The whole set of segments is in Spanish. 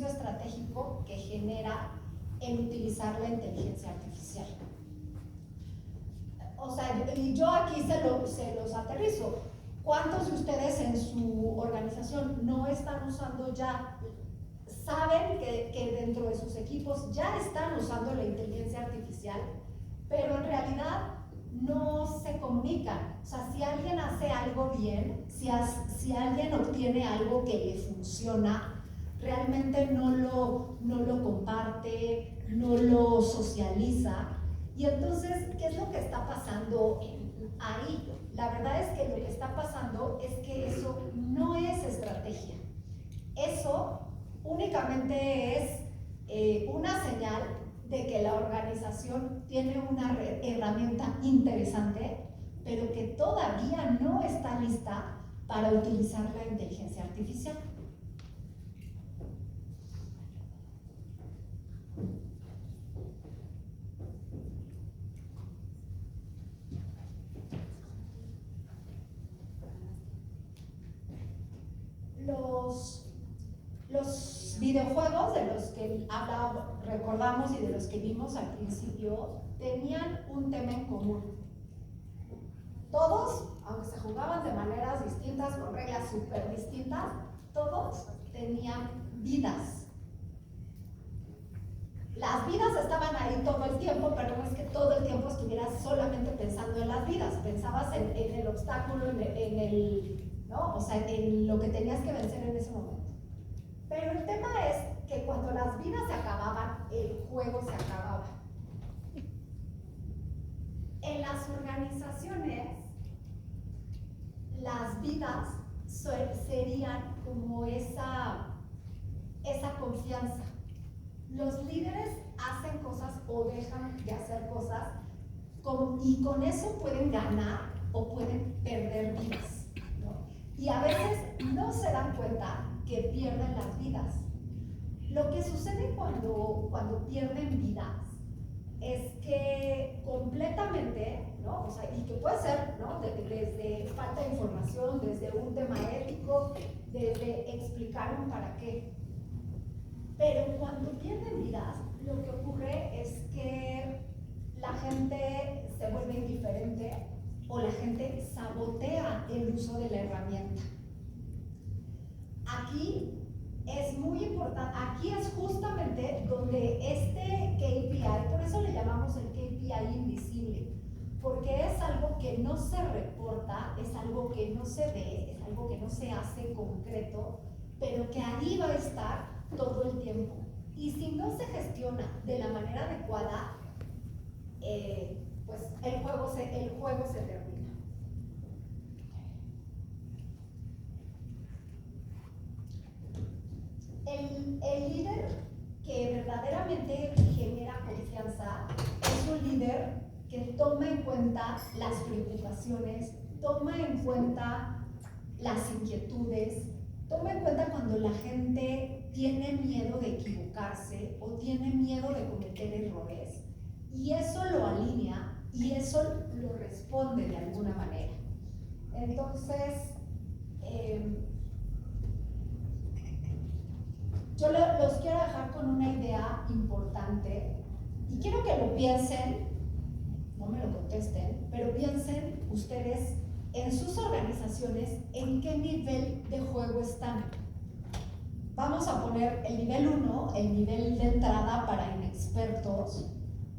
estratégico que genera el utilizar la inteligencia artificial. O sea, yo aquí se los aterrizo. ¿Cuántos de ustedes en su organización no están usando ya, saben que dentro de sus equipos ya están usando la inteligencia artificial, pero en realidad no se comunican? O sea, si alguien hace algo bien, si alguien obtiene algo que le funciona, realmente no lo comparte, no lo socializa. Y entonces, ¿qué es lo que está pasando ahí? La verdad es que lo que está pasando es que eso no es estrategia. Eso únicamente es una señal de que la organización tiene una herramienta interesante, pero que todavía no está lista para utilizar la inteligencia artificial. Los videojuegos de los que recordamos y de los que vimos al principio tenían un tema en común. Todos, aunque se jugaban de maneras distintas, con reglas súper distintas, todos tenían vidas. Las vidas estaban ahí todo el tiempo, pero no es que todo el tiempo estuvieras solamente pensando en las vidas. Pensabas en el obstáculo, ¿no? O sea, en lo que tenías que vencer en ese momento. Pero el tema es que cuando las vidas se acababan, el juego se acababa. En las organizaciones, las vidas serían como esa confianza. Los líderes hacen cosas o dejan de hacer cosas y con eso pueden ganar o pueden perder vidas, ¿no? Y a veces no se dan cuenta que pierden las vidas. Lo que sucede cuando pierden vidas es que completamente, ¿no? O sea, y que puede ser, ¿no? Desde falta de información, desde un tema ético, desde explicar un para qué. Pero cuando pierden vidas, lo que ocurre es que la gente se vuelve indiferente o la gente sabotea el uso de la herramienta. Aquí es muy importante, aquí es justamente donde este KPI, por eso le llamamos el KPI invisible, porque es algo que no se reporta, es algo que no se ve, es algo que no se hace concreto, pero que ahí va a estar todo el tiempo. Y si no se gestiona de la manera adecuada, pues el juego se termina. El líder que verdaderamente genera confianza es un líder que toma en cuenta las preocupaciones, toma en cuenta las inquietudes, toma en cuenta cuando la gente tiene miedo de equivocarse o tiene miedo de cometer errores, y eso lo alinea y eso lo responde de alguna manera. Entonces, yo los quiero dejar con una idea importante y quiero que lo piensen, no me lo contesten, pero piensen ustedes en sus organizaciones en qué nivel de juego están. Vamos a poner el nivel 1, el nivel de entrada para inexpertos,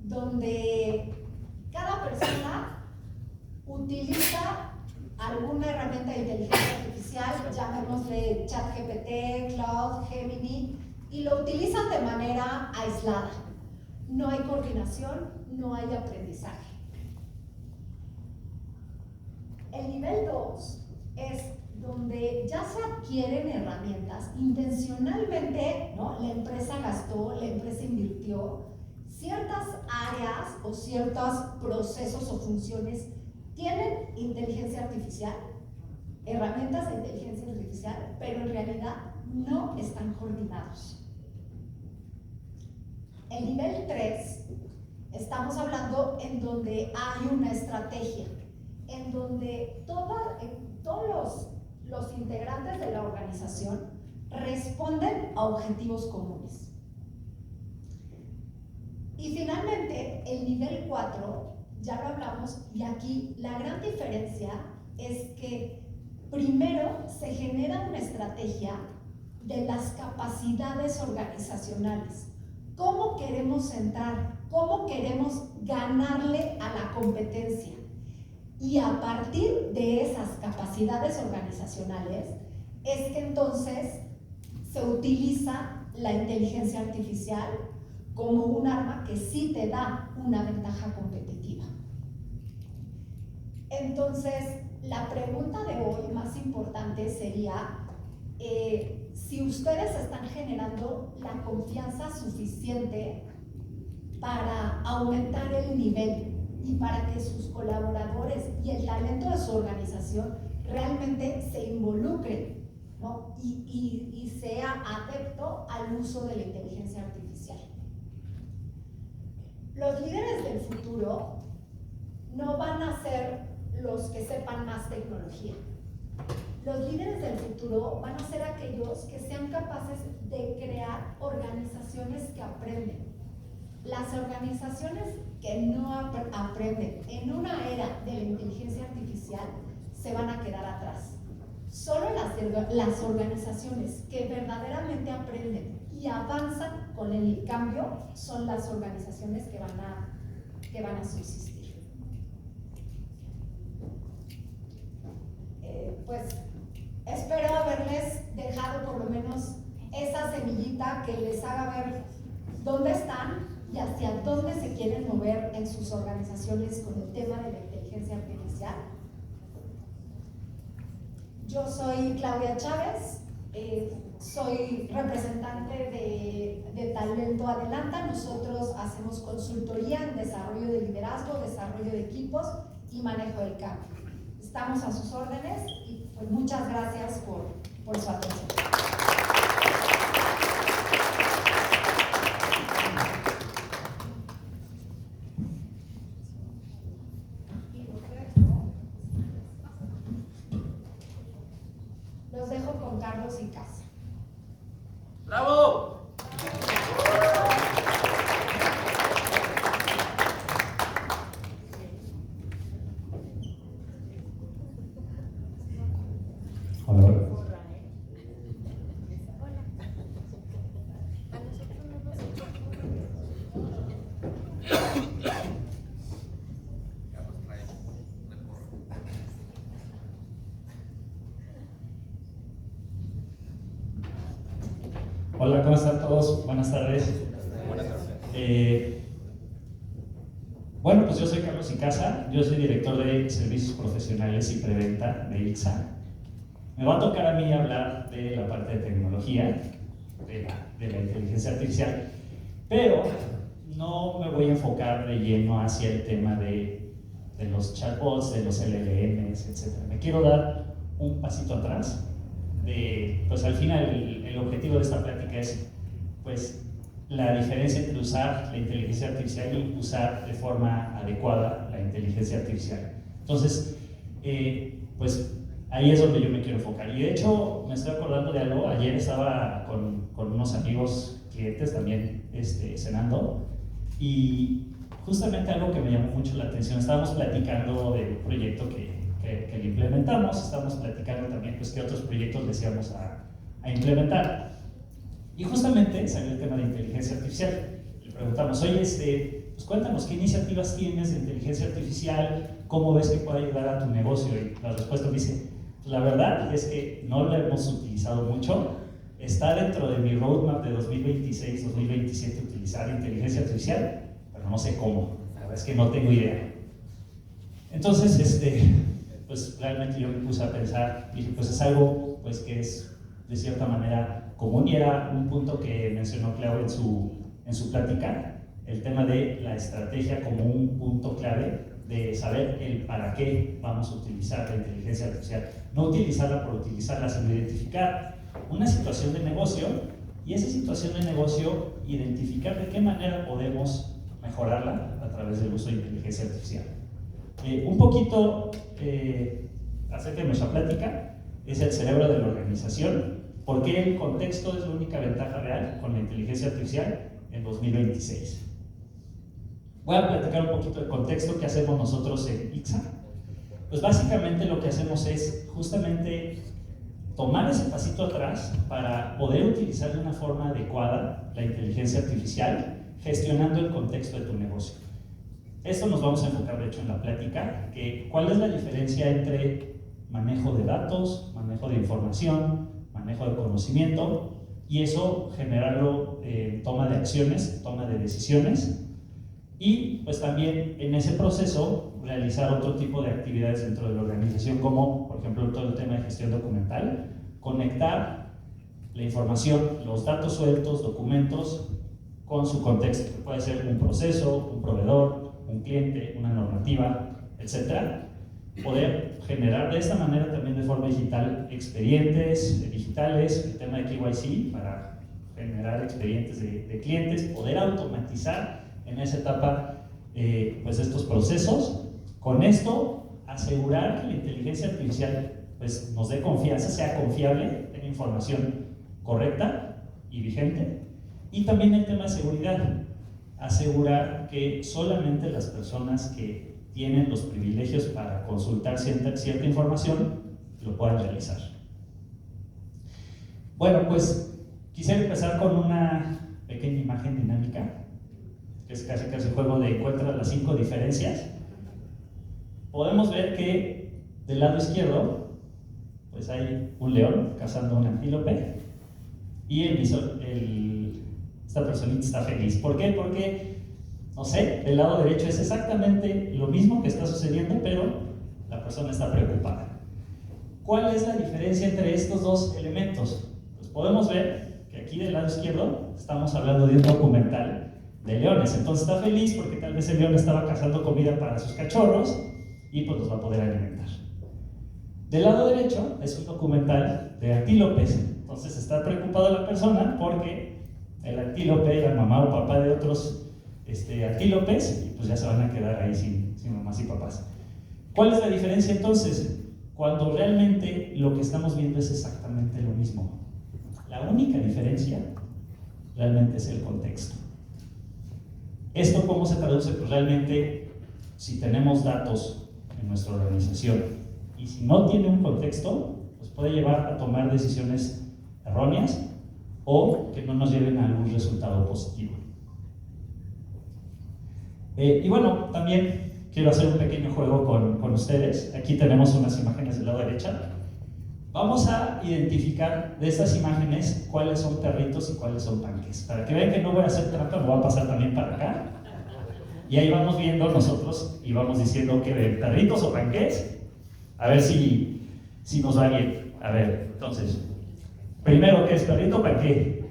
donde cada persona utiliza alguna herramienta de inteligencia artificial, llamémosle ChatGPT, Claude, Gemini, y lo utilizan de manera aislada. No hay coordinación, no hay aprendizaje. El nivel 2 es donde ya se adquieren herramientas intencionalmente, ¿no? La empresa gastó, la empresa invirtió, ciertas áreas o ciertos procesos o funciones tienen inteligencia artificial, herramientas de inteligencia artificial, pero en realidad no están coordinados. El nivel 3, estamos hablando en donde hay una estrategia, en donde todos los integrantes de la organización responden a objetivos comunes. Y finalmente, el nivel 4, ya lo hablamos, y aquí la gran diferencia es que primero se genera una estrategia de las capacidades organizacionales. ¿Cómo queremos entrar? ¿Cómo queremos ganarle a la competencia? Y a partir de esas capacidades organizacionales es que entonces se utiliza la inteligencia artificial como un arma que sí te da una ventaja competitiva. Entonces, la pregunta de hoy más importante sería si ustedes están generando la confianza suficiente para aumentar el nivel y para que sus colaboradores y el talento de su organización realmente se involucren, ¿no? y sea adepto al uso de la inteligencia artificial. Los líderes del futuro no van a ser los que sepan más tecnología. Los líderes del futuro van a ser aquellos que sean capaces de crear organizaciones que aprenden. Las organizaciones que no aprenden en una era de la inteligencia artificial se van a quedar atrás. Solo las organizaciones que verdaderamente aprenden y avanzan con el cambio son las organizaciones que van a subsistir. Pues espero haberles dejado por lo menos esa semillita que les haga ver dónde están y hacia dónde se quieren mover en sus organizaciones con el tema de la inteligencia artificial. Yo soy Claudia Chávez, soy representante de Talento Adelanta. Nosotros hacemos consultoría en desarrollo de liderazgo, desarrollo de equipos y manejo del cambio. Estamos a sus órdenes y pues muchas gracias por su atención. Los dejo con Carlos y Casa. ¡Bravo! Hola. Hola, ¿cómo están todos? Buenas tardes. Buenas tardes. Bueno, pues yo soy Carlos Icaza, yo soy director de Servicios Profesionales y Preventa de ITSA. Me va a tocar a mí hablar de la parte de tecnología, de la inteligencia artificial, pero no me voy a enfocar de lleno hacia el tema de los chatbots, de los LLMs, etc. Me quiero dar un pasito atrás. Pues al final el objetivo de esta plática es pues la diferencia entre usar la inteligencia artificial y usar de forma adecuada la inteligencia artificial. Entonces, pues ahí es donde yo me quiero enfocar. Y de hecho, me estoy acordando de algo. Ayer estaba con unos amigos clientes también cenando, y justamente algo que me llamó mucho la atención. Estábamos platicando de un proyecto que implementamos, estábamos platicando también pues qué otros proyectos les íbamos a implementar. Y justamente salió el tema de inteligencia artificial. Le preguntamos, oye, pues cuéntanos, ¿qué iniciativas tienes de inteligencia artificial? ¿Cómo ves que puede ayudar a tu negocio? Y la respuesta me dice, la verdad es que no la hemos utilizado mucho. Está dentro de mi roadmap de 2026-2027 utilizar inteligencia artificial, pero no sé cómo. La verdad es que no tengo idea. Entonces, pues realmente yo me puse a pensar, dije, pues es algo pues que es de cierta manera común, y era un punto que mencionó Clau en su plática, el tema de la estrategia como un punto clave de saber el para qué vamos a utilizar la inteligencia artificial. No utilizarla por utilizarla, sino identificar una situación de negocio, y esa situación de negocio identificar de qué manera podemos mejorarla a través del uso de inteligencia artificial. Un poquito acerca de nuestra plática, es el cerebro de la organización. ¿Por qué el contexto es la única ventaja real con la inteligencia artificial en 2026? Voy a platicar un poquito del contexto que hacemos nosotros en ICSA. Pues básicamente lo que hacemos es justamente tomar ese pasito atrás para poder utilizar de una forma adecuada la inteligencia artificial gestionando el contexto de tu negocio. Esto nos vamos a enfocar de hecho en la plática, que cuál es la diferencia entre manejo de datos, manejo de información, manejo de conocimiento, y eso generarlo en toma de acciones, toma de decisiones, y pues también en ese proceso realizar otro tipo de actividades dentro de la organización, como por ejemplo todo el tema de gestión documental, conectar la información, los datos sueltos, documentos, con su contexto, que puede ser un proceso, un proveedor, un cliente, una normativa, etc. Poder generar de esta manera también de forma digital expedientes digitales, el tema de KYC para generar expedientes de clientes, poder automatizar en esa etapa pues estos procesos. Con esto asegurar que la inteligencia artificial pues nos dé confianza, sea confiable, tenga información correcta y vigente. Y también el tema de seguridad, asegurar que solamente las personas que tienen los privilegios para consultar cierta información lo puedan realizar. Bueno, pues quisiera empezar con una pequeña imagen dinámica, que es casi el juego de encuentra las 5 diferencias. Podemos ver que del lado izquierdo pues hay un león cazando un antílope y esta personita está feliz. ¿Por qué? Porque, no sé, del lado derecho es exactamente lo mismo que está sucediendo, pero la persona está preocupada. ¿Cuál es la diferencia entre estos dos elementos? Pues podemos ver que aquí del lado izquierdo estamos hablando de un documental de leones. Entonces está feliz porque tal vez el león estaba cazando comida para sus cachorros y pues los va a poder alimentar. Del lado derecho es un documental de antílopes. Entonces está preocupada la persona porque el antílope era mamá o papá de otros antílopes y pues ya se van a quedar ahí sin mamás y papás. ¿Cuál es la diferencia entonces? Cuando realmente lo que estamos viendo es exactamente lo mismo. La única diferencia realmente es el contexto. ¿Esto cómo se traduce? Pues realmente, si tenemos datos en nuestra organización y si no tiene un contexto, pues puede llevar a tomar decisiones erróneas o que no nos lleven a algún resultado positivo. Y bueno, también quiero hacer un pequeño juego con ustedes. Aquí tenemos unas imágenes del lado derecha. Vamos a identificar de estas imágenes cuáles son perritos y cuáles son panques. Para que vean que no voy a hacer trampa, me voy a pasar también para acá. Y ahí vamos viendo nosotros y vamos diciendo que ven perritos o panques. A ver si nos va bien. A ver, entonces, primero, ¿qué es perrito o panque?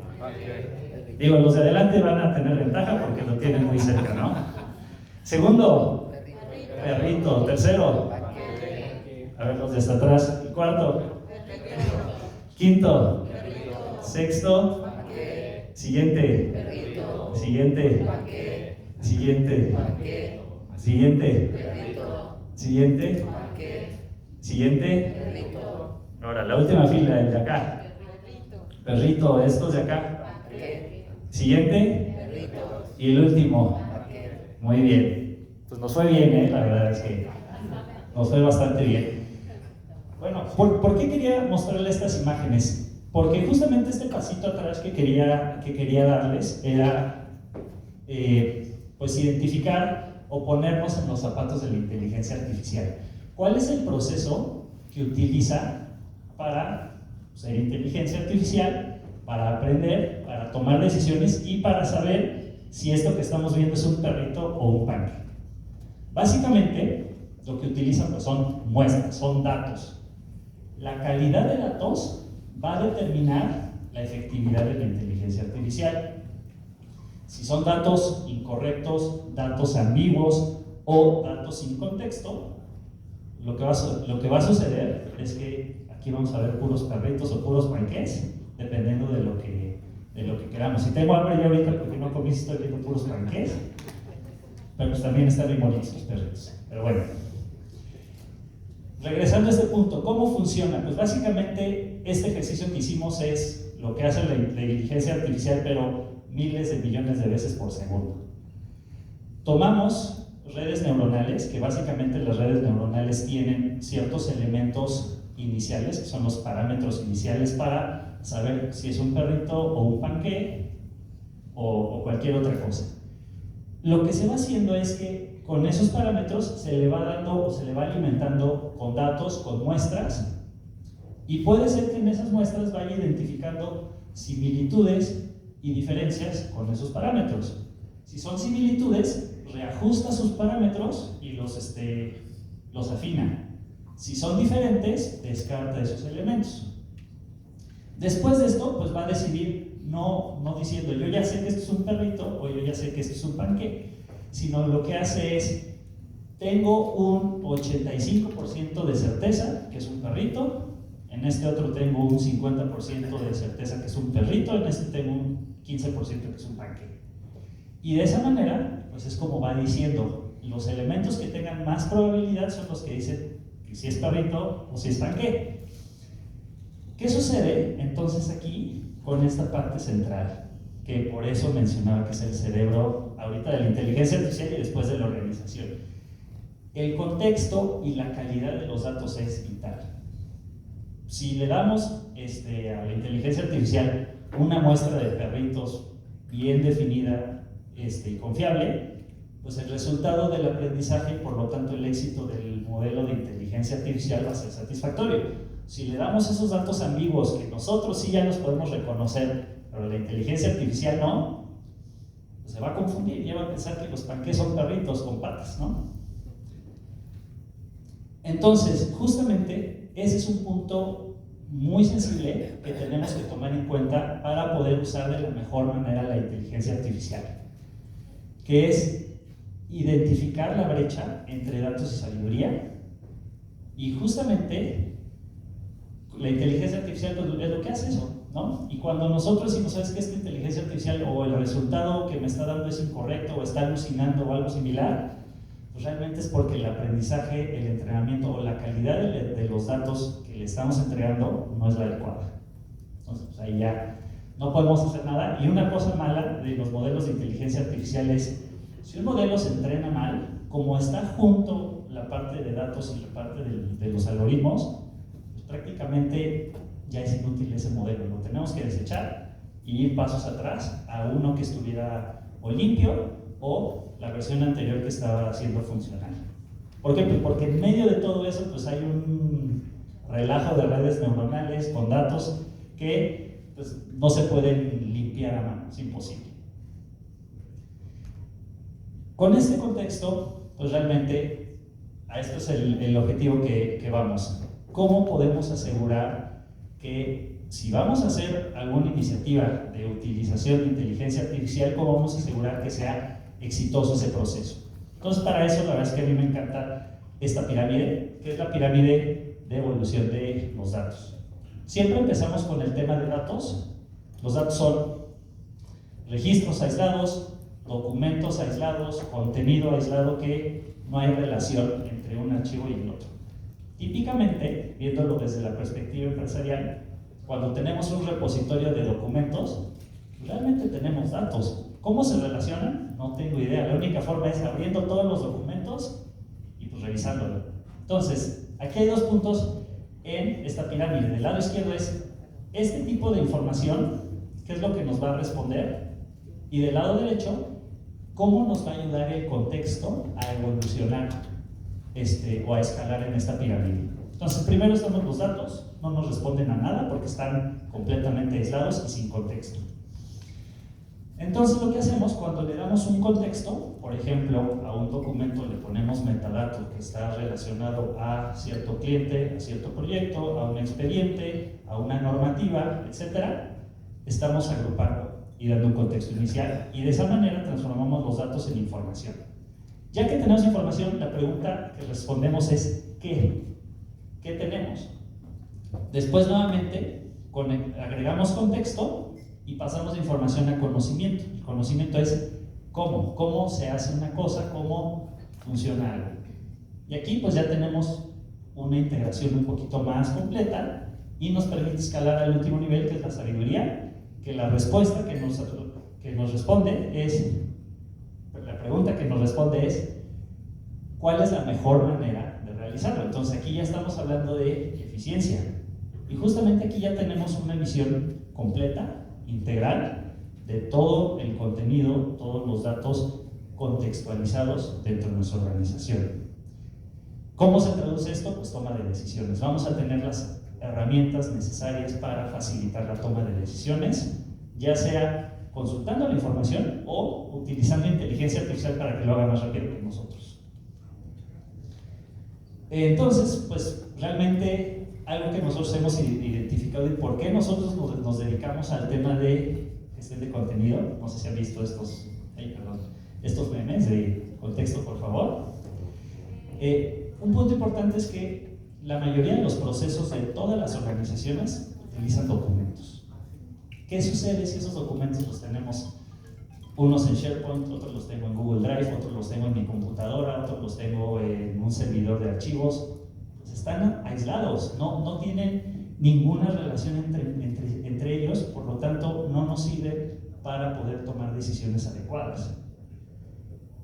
Digo, los de adelante van a tener ventaja porque lo tienen muy cerca, ¿no? Segundo, perrito. Tercero, a ver los de hasta atrás. Y cuarto, quinto, sexto, siguiente, siguiente, siguiente, siguiente, siguiente, siguiente. Ahora, la última fila, el de acá. Perrito, estos de acá. Siguiente. Y el último. Muy bien. Pues nos fue bien, la verdad es que nos fue bastante bien. Bueno, ¿por qué quería mostrarles estas imágenes? Porque justamente este pasito atrás que quería darles era pues identificar o ponernos en los zapatos de la inteligencia artificial. ¿Cuál es el proceso que utiliza para ser inteligencia artificial, para aprender, para tomar decisiones y para saber si esto que estamos viendo es un perrito o un panque? Básicamente, lo que utilizan pues, son muestras, son datos. La calidad de datos va a determinar la efectividad de la inteligencia artificial. Si son datos incorrectos, datos ambiguos o datos sin contexto, lo que va a suceder es que aquí vamos a ver puros perritos o puros panqués, dependiendo de lo que queramos. Si tengo hambre ya ahorita porque no comí, estoy viendo puros panqués, pero pues también están bien bonitos los perritos. Pero bueno, regresando a este punto, ¿cómo funciona? Pues básicamente este ejercicio que hicimos es lo que hace la inteligencia artificial, pero miles de millones de veces por segundo. Tomamos redes neuronales, que básicamente las redes neuronales tienen ciertos elementos iniciales, que son los parámetros iniciales para saber si es un perrito o un panqué o cualquier otra cosa. Lo que se va haciendo es que con esos parámetros se le va dando o se le va alimentando con datos, con muestras, y puede ser que en esas muestras vaya identificando similitudes y diferencias con esos parámetros. Si son similitudes, reajusta sus parámetros y los afina. Si son diferentes, descarta esos elementos. Después de esto, pues va a decidir, no diciendo yo ya sé que esto es un perrito o yo ya sé que esto es un panqué, sino lo que hace es, tengo un 85% de certeza que es un perrito, en este otro tengo un 50% de certeza que es un perrito, en este tengo un 15% que es un panqué. Y de esa manera, pues es como va diciendo, los elementos que tengan más probabilidad son los que dicen que si es perrito o si es panqué. ¿Qué sucede entonces aquí con esta parte central? Que por eso mencionaba que es el cerebro ahorita de la inteligencia artificial y después de la organización. El contexto y la calidad de los datos es vital. Si le damos a la inteligencia artificial una muestra de perritos bien definida y confiable, pues el resultado del aprendizaje y por lo tanto el éxito del modelo de inteligencia artificial va a ser satisfactorio. Si le damos esos datos ambiguos que nosotros sí ya los podemos reconocer, pero la inteligencia artificial no, pues se va a confundir y ya va a pensar que los panqués son perritos con patas, ¿no? Entonces, justamente ese es un punto muy sensible que tenemos que tomar en cuenta para poder usar de la mejor manera la inteligencia artificial, que es identificar la brecha entre datos y sabiduría, y justamente la inteligencia artificial pues, es lo que hace eso, ¿no? Y cuando nosotros decimos, ¿sabes qué? Esta inteligencia artificial o el resultado que me está dando es incorrecto o está alucinando o algo similar, pues realmente es porque el aprendizaje, el entrenamiento o la calidad de los datos que le estamos entregando no es la adecuada. Entonces, pues ahí ya no podemos hacer nada. Y una cosa mala de los modelos de inteligencia artificial es, si un modelo se entrena mal, como está junto la parte de datos y la parte de los algoritmos, pues prácticamente ya es inútil ese modelo. Lo tenemos que desechar y ir pasos atrás a uno que estuviera o limpio o la versión anterior que estaba haciendo funcional. ¿Por qué? Pues porque en medio de todo eso pues hay un relajo de redes neuronales con datos que pues, no se pueden limpiar a mano, es imposible. Con este contexto, pues realmente a esto es el objetivo que vamos. ¿Cómo podemos asegurar que si vamos a hacer alguna iniciativa de utilización de inteligencia artificial, cómo vamos a asegurar que sea exitoso ese proceso? Entonces, para eso, la verdad es que a mí me encanta esta pirámide, que es la pirámide de evolución de los datos. Siempre empezamos con el tema de datos. Los datos son registros aislados, documentos aislados, contenido aislado, que no hay relación entre un archivo y el otro. Típicamente, viéndolo desde la perspectiva empresarial, cuando tenemos un repositorio de documentos, realmente tenemos datos. ¿Cómo se relacionan? No tengo idea. La única forma es abriendo todos los documentos y pues revisándolo. Entonces, aquí hay dos puntos en esta pirámide. Del lado izquierdo es este tipo de información, qué es lo que nos va a responder, y del lado derecho, cómo nos va a ayudar el contexto a evolucionar o a escalar en esta pirámide. Entonces, primero estamos los datos, no nos responden a nada porque están completamente aislados y sin contexto. Entonces, lo que hacemos cuando le damos un contexto, por ejemplo, a un documento le ponemos metadato que está relacionado a cierto cliente, a cierto proyecto, a un expediente, a una normativa, etc., estamos agrupando y dando un contexto inicial, y de esa manera transformamos los datos en información. Ya que tenemos información, la pregunta que respondemos es ¿qué? ¿Qué tenemos? Después, nuevamente, agregamos contexto y pasamos de información a conocimiento. El conocimiento es cómo se hace una cosa, cómo funciona algo. Y aquí pues ya tenemos una integración un poquito más completa y nos permite escalar al último nivel, que es la sabiduría, que la respuesta que nos responde es, la pregunta que nos responde es, ¿cuál es la mejor manera de realizarlo? Entonces aquí ya estamos hablando de eficiencia. Y justamente aquí ya tenemos una visión completa, integral, de todo el contenido, todos los datos contextualizados dentro de nuestra organización. ¿Cómo se traduce esto? Pues toma de decisiones. Vamos a tener las herramientas necesarias para facilitar la toma de decisiones, ya sea consultando la información o utilizando inteligencia artificial para que lo haga más rápido que nosotros. Entonces, pues realmente algo que nosotros hemos identificado y por qué nosotros nos dedicamos al tema de gestión de contenido, no sé si han visto estos memes de contexto, por favor. Un punto importante es que la mayoría de los procesos de todas las organizaciones utilizan documentos. ¿Qué sucede si esos documentos los tenemos unos en SharePoint, otros los tengo en Google Drive, otros los tengo en mi computadora, otros los tengo en un servidor de archivos? Pues están aislados, no tienen ninguna relación entre ellos, por lo tanto no nos sirve para poder tomar decisiones adecuadas.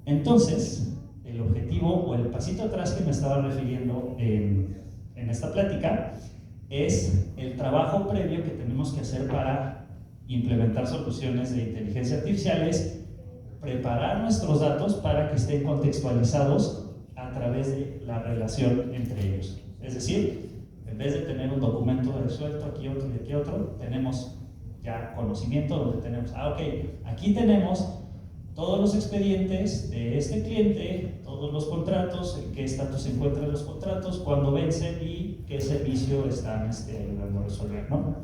Entonces, el objetivo o el pasito atrás que me estaba refiriendo en esta plática es el trabajo previo que tenemos que hacer para implementar soluciones de inteligencia artificial, es preparar nuestros datos para que estén contextualizados a través de la relación entre ellos. Es decir, en vez de tener un documento resuelto, aquí otro y aquí otro, tenemos ya conocimiento donde tenemos, aquí tenemos todos los expedientes de este cliente, todos los contratos, en qué estatus se encuentran los contratos, cuándo vencen y qué servicio están ayudando a resolver, ¿no?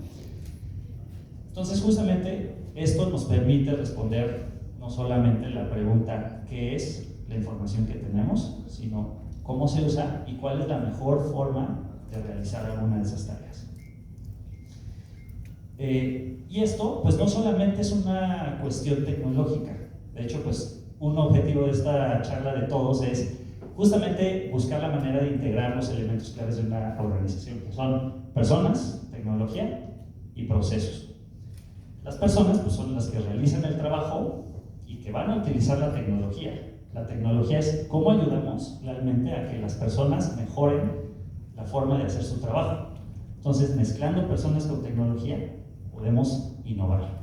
Entonces, justamente esto nos permite responder no solamente la pregunta ¿qué es la información que tenemos?, sino cómo se usa y cuál es la mejor forma de realizar alguna de esas tareas. Y esto, pues no solamente es una cuestión tecnológica. De hecho, pues un objetivo de esta charla de todos es justamente buscar la manera de integrar los elementos claves de una organización, que son personas, tecnología y procesos. Las personas pues, son las que realizan el trabajo y que van a utilizar la tecnología. La tecnología es cómo ayudamos realmente a que las personas mejoren la forma de hacer su trabajo. Entonces, mezclando personas con tecnología, podemos innovar.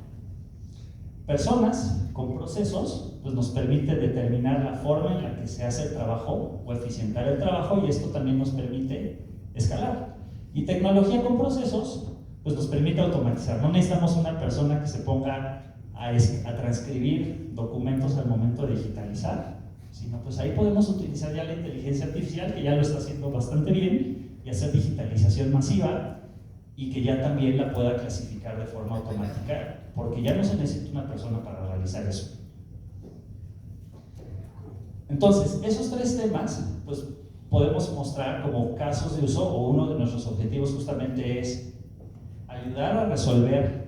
Personas con procesos pues nos permite determinar la forma en la que se hace el trabajo o eficientar el trabajo, y esto también nos permite escalar. Y tecnología con procesos pues nos permite automatizar. No necesitamos una persona que se ponga a transcribir documentos al momento de digitalizar, sino pues ahí podemos utilizar ya la inteligencia artificial, que ya lo está haciendo bastante bien, y hacer digitalización masiva y que ya también la pueda clasificar de forma automática, porque ya no se necesita una persona para realizar eso. Entonces, esos tres temas, pues podemos mostrar como casos de uso, o uno de nuestros objetivos justamente es ayudar a resolver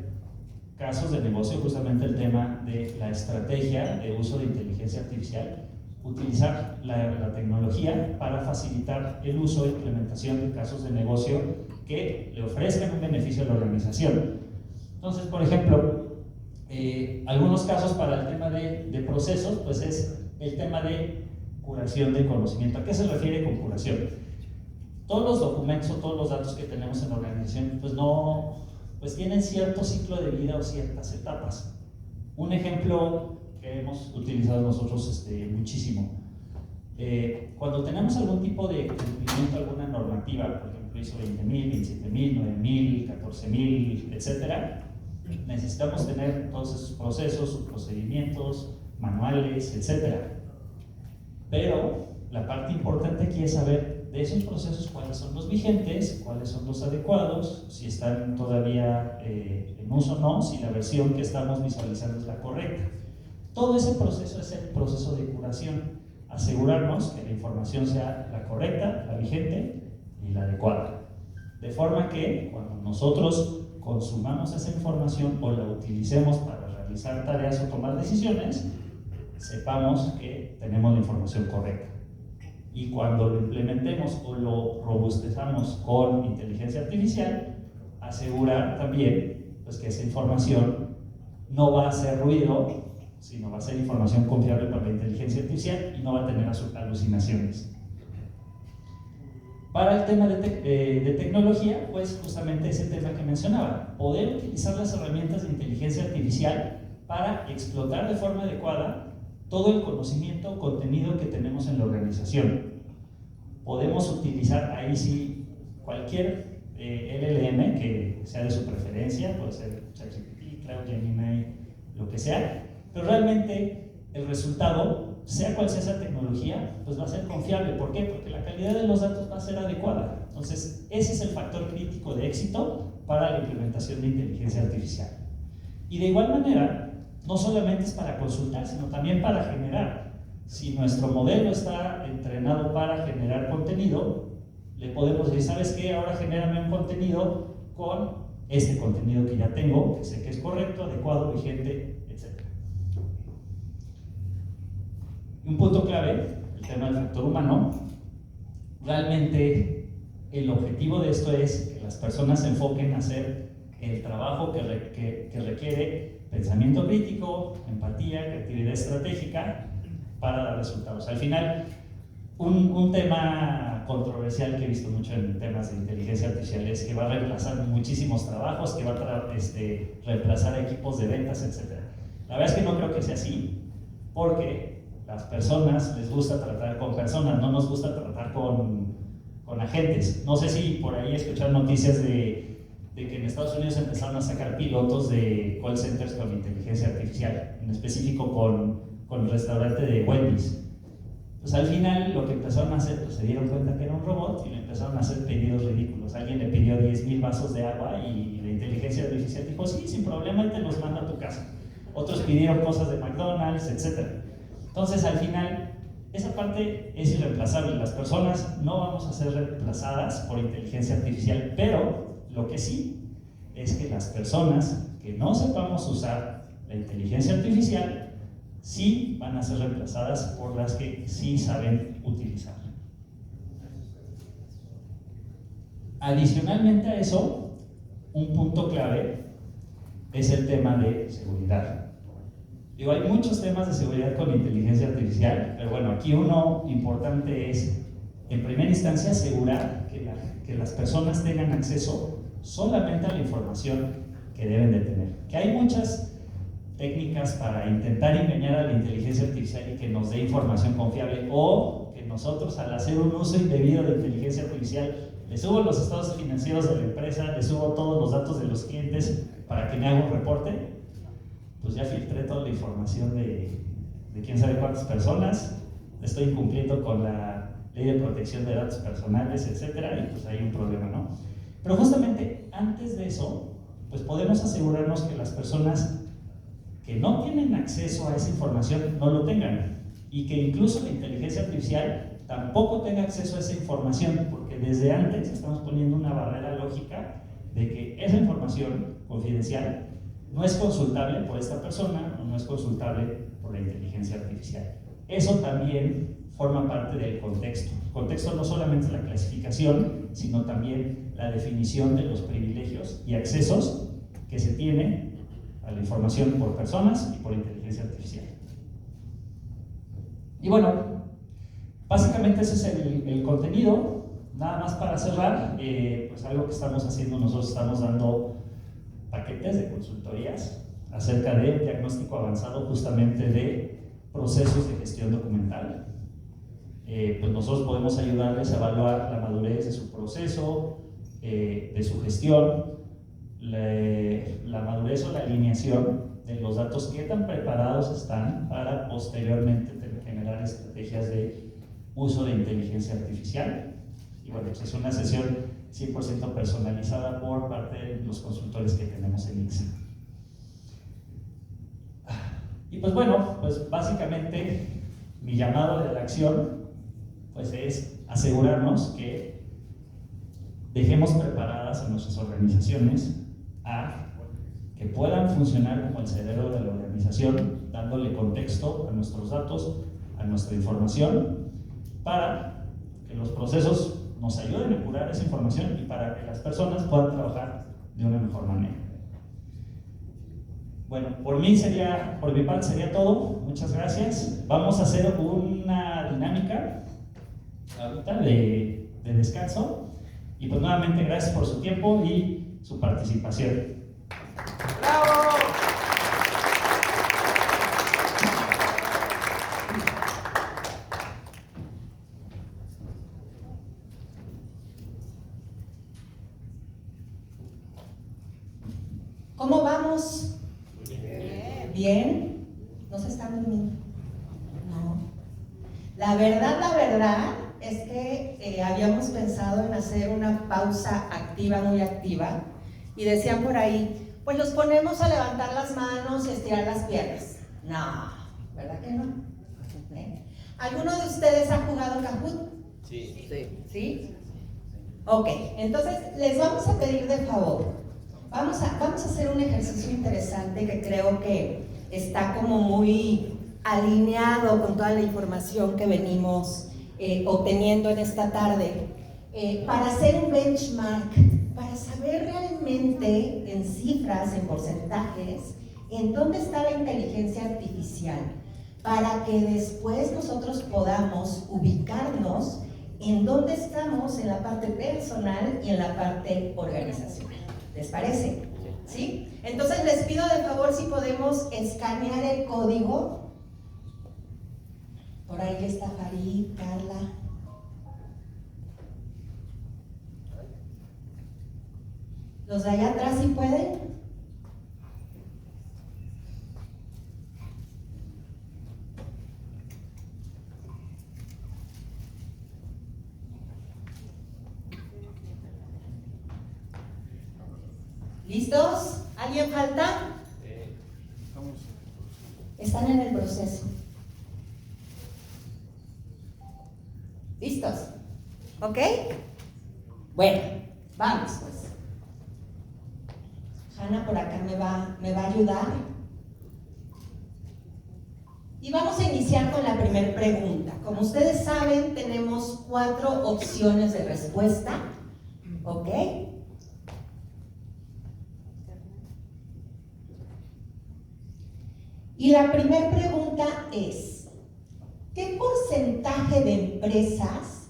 casos de negocio, justamente el tema de la estrategia de uso de inteligencia artificial, utilizar la tecnología para facilitar el uso e implementación de casos de negocio que le ofrezcan un beneficio a la organización. Entonces, por ejemplo, algunos casos para el tema de procesos, pues es el tema de curación de conocimiento. ¿A qué se refiere con curación? Todos los documentos o todos los datos que tenemos en la organización pues tienen cierto ciclo de vida o ciertas etapas. Un ejemplo que hemos utilizado nosotros muchísimo, cuando tenemos algún tipo de cumplimiento, alguna normativa, por ejemplo ISO 20000, 27000, 9000, 14000, etcétera, necesitamos tener todos esos procesos, sus procedimientos, manuales, etcétera. Pero la parte importante aquí es saber de esos procesos cuáles son los vigentes, cuáles son los adecuados, si están todavía en uso o no, si la versión que estamos visualizando es la correcta. Todo ese proceso es el proceso de curación, asegurarnos que la información sea la correcta, la vigente y la adecuada. De forma que cuando nosotros consumamos esa información o la utilicemos para realizar tareas o tomar decisiones, sepamos que tenemos la información correcta. y cuando lo implementemos o lo robustezamos con inteligencia artificial, asegurar también pues, que esa información no va a hacer ruido, sino va a ser información confiable para la inteligencia artificial y no va a tener alucinaciones. Para el tema de tecnología, pues justamente ese tema que mencionaba, poder utilizar las herramientas de inteligencia artificial para explotar de forma adecuada todo el conocimiento, contenido que tenemos en la organización. Podemos utilizar ahí sí cualquier LLM que sea de su preferencia, puede ser ChatGPT, Cloud, Gemini, lo que sea, pero realmente el resultado, sea cual sea esa tecnología, pues va a ser confiable. ¿Por qué? Porque la calidad de los datos va a ser adecuada. Entonces, ese es el factor crítico de éxito para la implementación de inteligencia artificial. Y de igual manera, no solamente es para consultar, sino también para generar. Si nuestro modelo está entrenado para generar contenido, le podemos decir, ¿sabes qué? Ahora genérame un contenido con este contenido que ya tengo, que sé que es correcto, adecuado, vigente, etc. Un punto clave, el tema del factor humano. Realmente el objetivo de esto es que las personas se enfoquen a hacer el trabajo que requiere pensamiento crítico, empatía, creatividad estratégica para dar resultados. Al final, un tema controversial que he visto mucho en temas de inteligencia artificial es que va a reemplazar muchísimos trabajos, que va a reemplazar equipos de ventas, etc. La verdad es que no creo que sea así, porque las personas les gusta tratar con personas, no nos gusta tratar con agentes. No sé si por ahí escuchar noticias de que en Estados Unidos empezaron a sacar pilotos de call centers con inteligencia artificial, en específico con el restaurante de Wendy's. Pues al final lo que empezaron a hacer, pues se dieron cuenta que era un robot y le empezaron a hacer pedidos ridículos. Alguien le pidió 10,000 vasos de agua y la inteligencia artificial dijo, sí, sin problema, y te los manda a tu casa. Otros pidieron cosas de McDonald's, etc. Entonces al final, esa parte es irreemplazable. Las personas no vamos a ser reemplazadas por inteligencia artificial, pero lo que sí es que las personas que no sepamos usar la inteligencia artificial sí van a ser reemplazadas por las que sí saben utilizarla. Adicionalmente a eso, un punto clave es el tema de seguridad. Digo, hay muchos temas de seguridad con inteligencia artificial, pero bueno, aquí uno importante es, en primera instancia, asegurar que las personas tengan acceso solamente a la información que deben de tener. Que hay muchas técnicas para intentar engañar a la inteligencia artificial y que nos dé información confiable, o que nosotros, al hacer un uso indebido de inteligencia artificial, le subo los estados financieros de la empresa, le subo todos los datos de los clientes para que me haga un reporte. Pues ya filtré toda la información de quién sabe cuántas personas, estoy incumpliendo con la ley de protección de datos personales, etcétera, y pues hay un problema, ¿no? Pero justamente antes de eso, pues podemos asegurarnos que las personas que no tienen acceso a esa información no lo tengan, y que incluso la inteligencia artificial tampoco tenga acceso a esa información, porque desde antes estamos poniendo una barrera lógica de que esa información confidencial no es consultable por esta persona o no es consultable por la inteligencia artificial. Eso también forma parte del contexto. El contexto no solamente es la clasificación, sino también la definición de los privilegios y accesos que se tiene a la información por personas y por inteligencia artificial. Y bueno, básicamente ese es el contenido. Nada más para cerrar, pues algo que estamos haciendo, nosotros estamos dando paquetes de consultorías acerca de diagnóstico avanzado justamente de procesos de gestión documental. Pues nosotros podemos ayudarles a evaluar la madurez de su proceso, de su gestión, la madurez o la alineación de los datos, qué tan preparados están para posteriormente generar estrategias de uso de inteligencia artificial. Y bueno, pues es una sesión 100% personalizada por parte de los consultores que tenemos en ICSA. Y pues bueno, pues básicamente mi llamado de la acción pues es asegurarnos que dejemos preparadas a nuestras organizaciones a que puedan funcionar como el cerebro de la organización, dándole contexto a nuestros datos, a nuestra información, para que los procesos nos ayuden a curar esa información y para que las personas puedan trabajar de una mejor manera. Bueno, por mi parte sería todo. Muchas gracias. Vamos a hacer una dinámica ahorita de descanso. Y pues nuevamente gracias por su tiempo y su participación. ¡Bravo! ¿Cómo vamos? Bien. ¿Bien? ¿No se están durmiendo? No. La verdad es que habíamos pensado en hacer una pausa activa, muy activa, y decían por ahí, pues los ponemos a levantar las manos y estirar las piernas. No, ¿verdad que no? ¿Eh? ¿Alguno de ustedes ha jugado Kahoot? Sí. ¿Sí? Ok, entonces les vamos a pedir de favor, vamos a hacer un ejercicio interesante que creo que está como muy alineado con toda la información que venimos obteniendo en esta tarde, para hacer un benchmark, para saber realmente en cifras, en porcentajes, en dónde está la inteligencia artificial, para que después nosotros podamos ubicarnos en dónde estamos en la parte personal y en la parte organizacional. ¿Les parece? ¿Sí? Entonces les pido de favor si podemos escanear el código. Por ahí está Farid, Carla. ¿Los de allá atrás sí pueden? ¿Listos? ¿Alguien falta? Están en el proceso. ¿Listos? ¿Ok? Bueno, vamos pues. Hanna por acá me va a ayudar. Y vamos a iniciar con la primera pregunta. Como ustedes saben, tenemos 4 opciones de respuesta. ¿Ok? Y la primera pregunta es, ¿qué porcentaje de empresas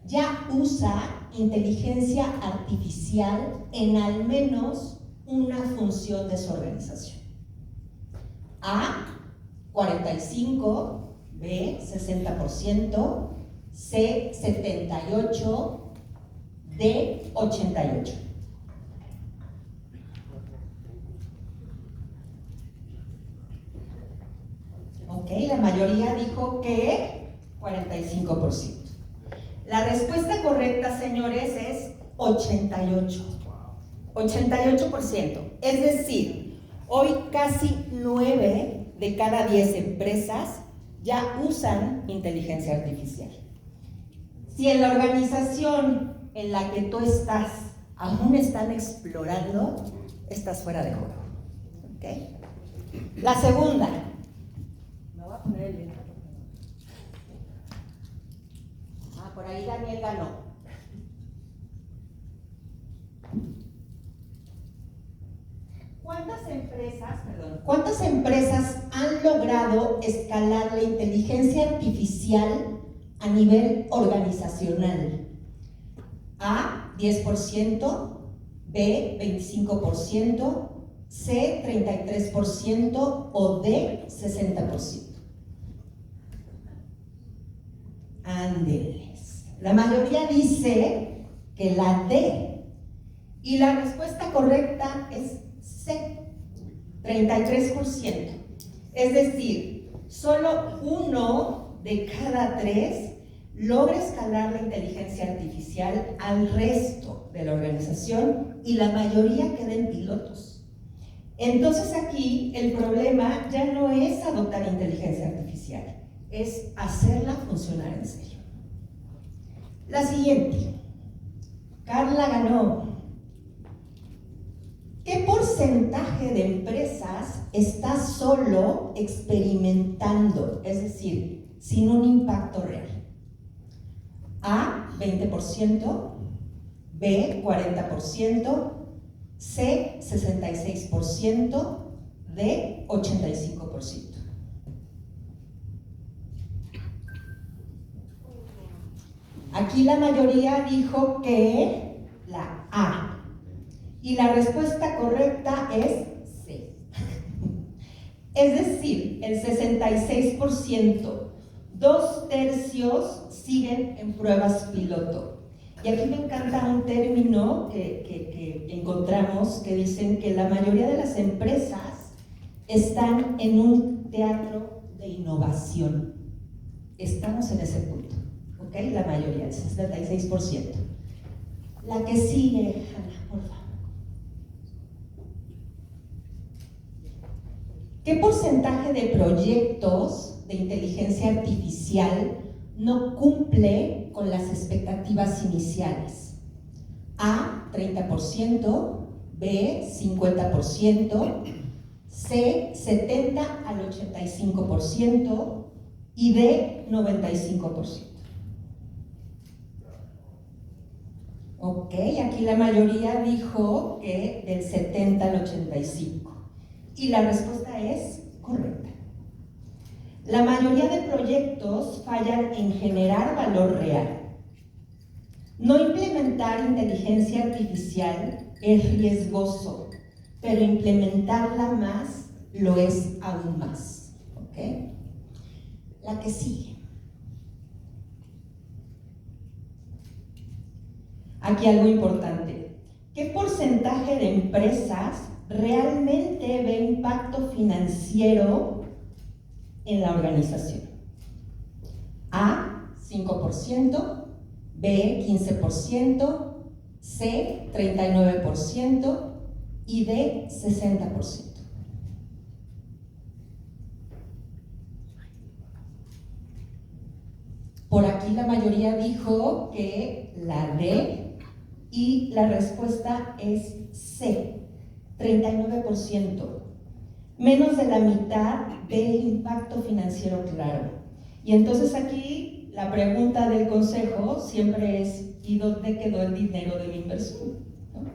ya usa inteligencia artificial en al menos una función de su organización? A, 45, B, 60%, C, 78%, D, 88%. Ok, la mayoría dijo que 45%. La respuesta correcta, señores, es 88%. 88%. Es decir, hoy casi 9 de cada 10 empresas ya usan inteligencia artificial. Si en la organización en la que tú estás aún están explorando, estás fuera de juego. ¿Ok? La segunda. Me voy a poner el lente. Por ahí Daniel ganó. ¿Cuántas empresas han logrado escalar la inteligencia artificial a nivel organizacional? A, 10%, B, 25%, C, 33% o D, 60%. Ándeles. La mayoría dice que la D. Y la respuesta correcta es C, 33%. Es decir, solo 1 de cada 3 logra escalar la inteligencia artificial al resto de la organización y la mayoría queda en pilotos. Entonces aquí el problema ya no es adoptar inteligencia artificial, es hacerla funcionar en serio. La siguiente. Carla ganó. ¿Qué porcentaje de empresas está solo experimentando, es decir, sin un impacto real? A, 20%, B, 40%, C, 66%, D, 85%. Aquí la mayoría dijo que la A. Y la respuesta correcta es C. Es decir, el 66%, 2/3 siguen en pruebas piloto. Y aquí me encanta un término que encontramos que dicen que la mayoría de las empresas están en un teatro de innovación. Estamos en ese punto, ¿ok? La mayoría, el 76%. La que sigue, Ana, por favor. ¿Qué porcentaje de proyectos de inteligencia artificial no cumple con las expectativas iniciales? A, 30%, B, 50%, C, 70 al 85% y D, 95%. Ok, aquí la mayoría dijo que del 70 al 85%. Y la respuesta es correcta. La mayoría de proyectos fallan en generar valor real. No implementar inteligencia artificial es riesgoso, pero implementarla más lo es aún más. ¿Ok? La que sigue. Aquí algo importante. ¿Qué porcentaje de empresas realmente ve impacto financiero en la organización? A, 5%, B, 15%, C, 39% y D, 60%. Por aquí la mayoría dijo que la D y la respuesta es C. 39%. Menos de la mitad ve el impacto financiero claro. Y entonces aquí la pregunta del consejo siempre es: ¿y dónde quedó el dinero de la inversión? ¿No?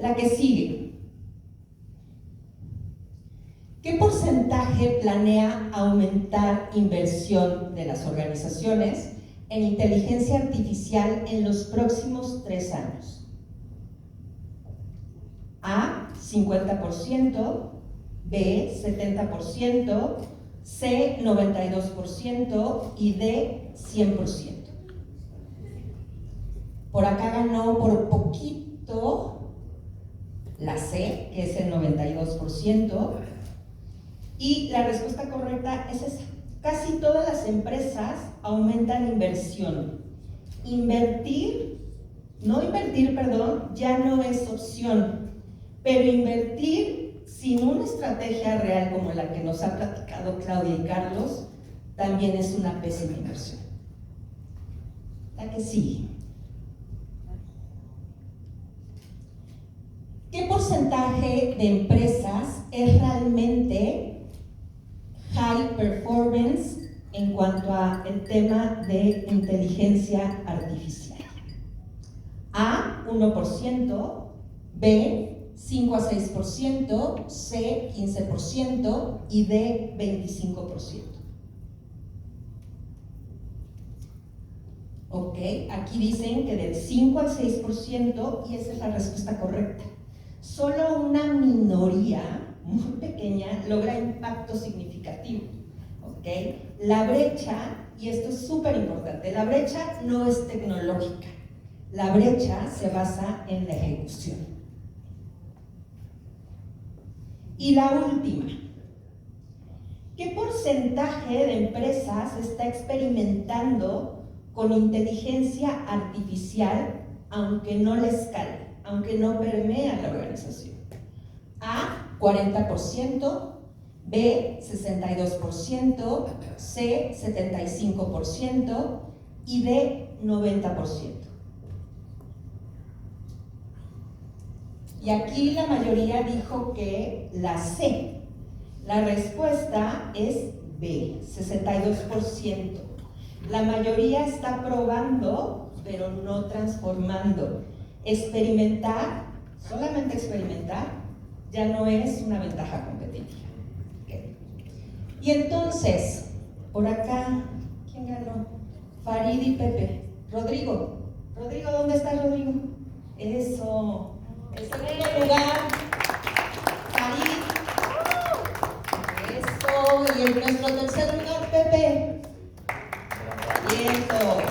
La que sigue. ¿Qué porcentaje planea aumentar inversión de las organizaciones en inteligencia artificial en los próximos 3 años? A, 50%, B, 70%, C, 92% y D, 100%. Por acá ganó por poquito la C, que es el 92%, y la respuesta correcta es esa. Casi todas las empresas aumentan inversión. Ya no es opción. Pero invertir sin una estrategia real como la que nos ha platicado Claudia y Carlos también es una pésima inversión. La que sigue. ¿Qué porcentaje de empresas es realmente high performance en cuanto al tema de inteligencia artificial? A, 1%, B, 5 a 6%, C, 15% y D, 25%. Ok, aquí dicen que del 5 al 6%, y esa es la respuesta correcta. Solo una minoría muy pequeña logra impacto significativo. Ok, la brecha, y esto es súper importante, la brecha no es tecnológica, la brecha se basa en la ejecución. Y la última, ¿qué porcentaje de empresas está experimentando con inteligencia artificial aunque no la escale, aunque no permea la organización? A, 40%, B, 62%, C, 75% y D, 90%. Y aquí la mayoría dijo que la C. La respuesta es B, 62%. La mayoría está probando, pero no transformando. Experimentar, solamente experimentar, ya no es una ventaja competitiva. ¿Okay? Y entonces, por acá, ¿quién ganó? Farid y Pepe. Rodrigo, ¿dónde está Rodrigo? Eso, el segundo lugar, Farid. Eso, y en nuestro tercer lugar, Pepe. Vientos.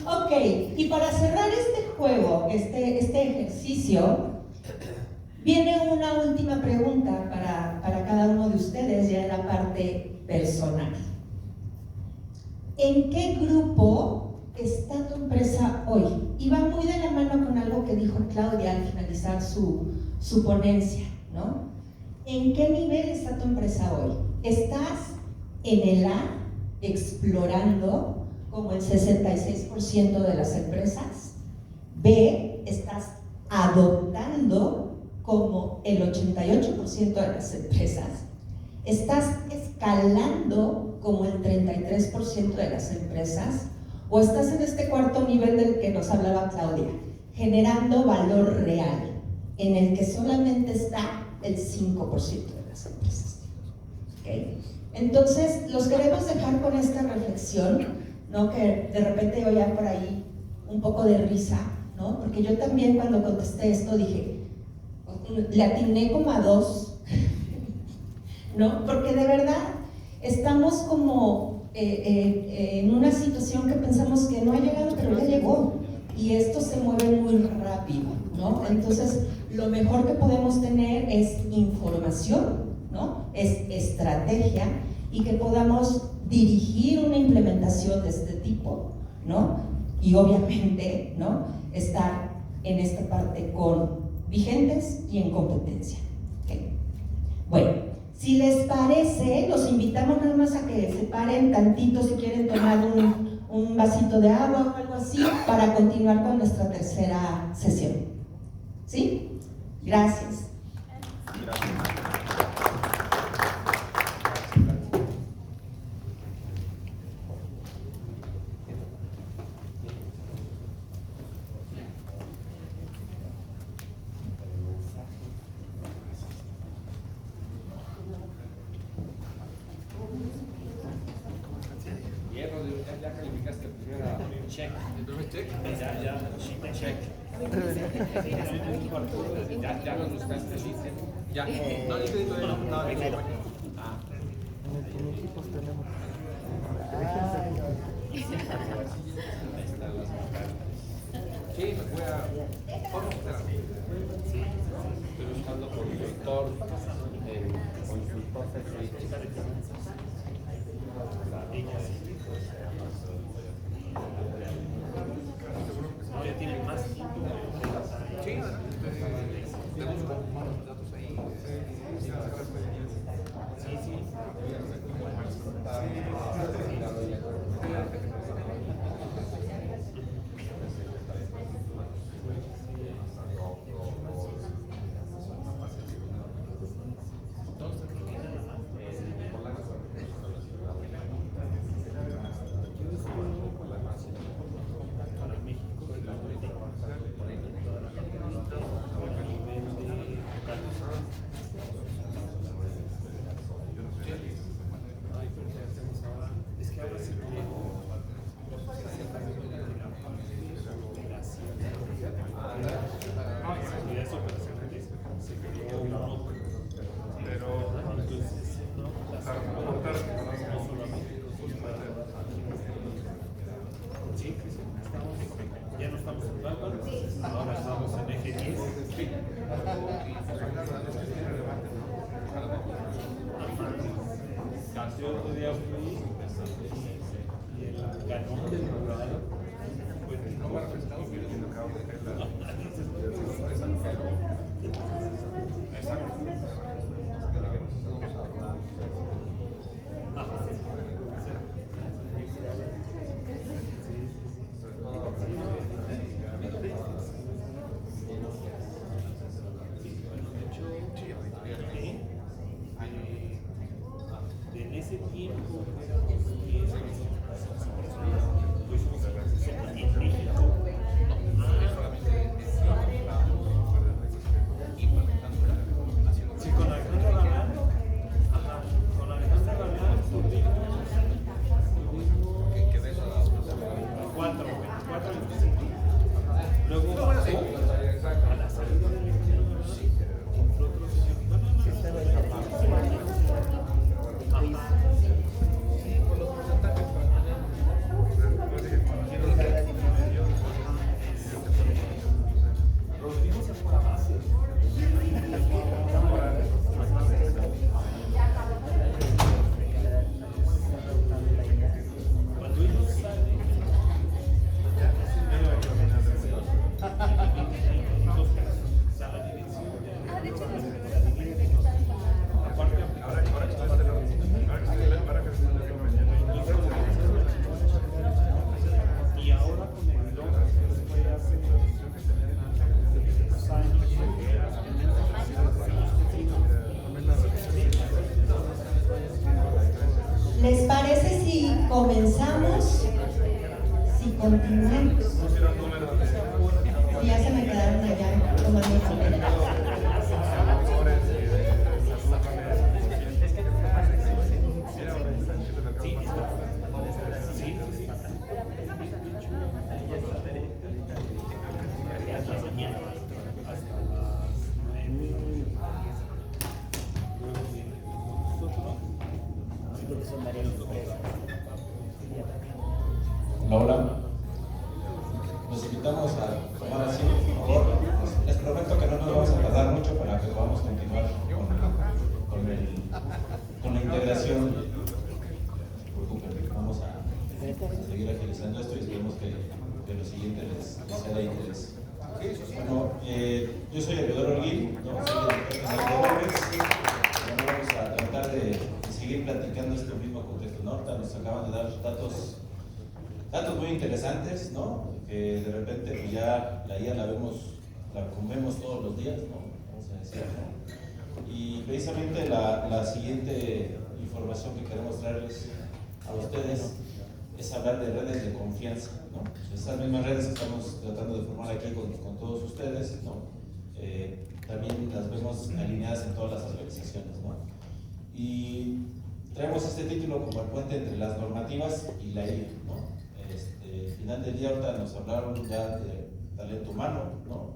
Ok, y para cerrar este juego, este ejercicio, viene una última pregunta para cada uno de ustedes, ya en la parte personal. ¿En qué grupo está tu empresa hoy? Y va muy de la mano con algo que dijo Claudia al finalizar su ponencia, ¿no? ¿En qué nivel está tu empresa hoy? ¿Estás en el A, explorando, como el 66% de las empresas? ¿B, estás adoptando, como el 88% de las empresas? ¿Estás escalando, como el 33% de las empresas? ¿O estás en este cuarto nivel del que nos hablaba Claudia, generando valor real, en el que solamente está el 5% de las empresas? ¿Okay? Entonces, los queremos dejar con esta reflexión, ¿no? Que de repente oía por ahí un poco de risa, ¿no? Porque yo también cuando contesté esto dije, le atiné como a 2, ¿no? Porque de verdad estamos como en una situación que pensamos que no ha llegado, pero ya llegó. Y esto se mueve muy rápido, ¿no? Entonces, lo mejor que podemos tener es información, ¿no? Es estrategia, y que podamos dirigir una implementación de este tipo, ¿no? Y obviamente, ¿no? Estar en esta parte con vigentes y en competencia. ¿Okay? Bueno, si les parece, los invitamos nada más a que se paren tantito si quieren tomar un vasito de agua o algo así para continuar con nuestra tercera sesión. ¿Sí? Gracias. Ya calificaste primera check. ¿El primer check? Check. Ya nos buscaste el ítem. Ya. No, el ítem todavía no. En el equipos tenemos. Sí, me voy a. Estoy buscando consultor, consultor ya tienen más. Sí, te busco datos ahí. Sí. Ya no estamos en Tlalpan, ahora estamos en Eje 10. Yo otro día fui y el ganón del rural, pues no me ha representado, pero yo acabo de caer en ese tiempo ¿Les parece si comenzamos? Si continuamos. Ya se me quedaron allá tomando papel. Hola, los invitamos a tomar asiento, por favor. Les prometo que no nos vamos a tardar mucho para que podamos continuar con la integración. No se preocupen, vamos a seguir agilizando esto y esperemos que lo siguiente les sea de interés. Bueno, yo soy Eduardo Holguín, ¿no? Soy el director general de Volvex. Bueno, vamos a tratar de seguir platicando este mismo contexto. ¿No? Ahorita nos acaban de dar datos muy interesantes, ¿no? Que de repente pues ya la IA la comemos todos los días, ¿no? Vamos a decir, ¿no? Y precisamente la siguiente información que queremos traerles a ustedes es hablar de redes de confianza, ¿no? Esas mismas redes que estamos tratando de formar aquí con todos ustedes, ¿no? También las vemos alineadas en todas las organizaciones, ¿no? Y traemos este título como el puente entre las normativas y la IA, ¿no? Al final del día ahorita nos hablaron ya de talento humano, ¿no?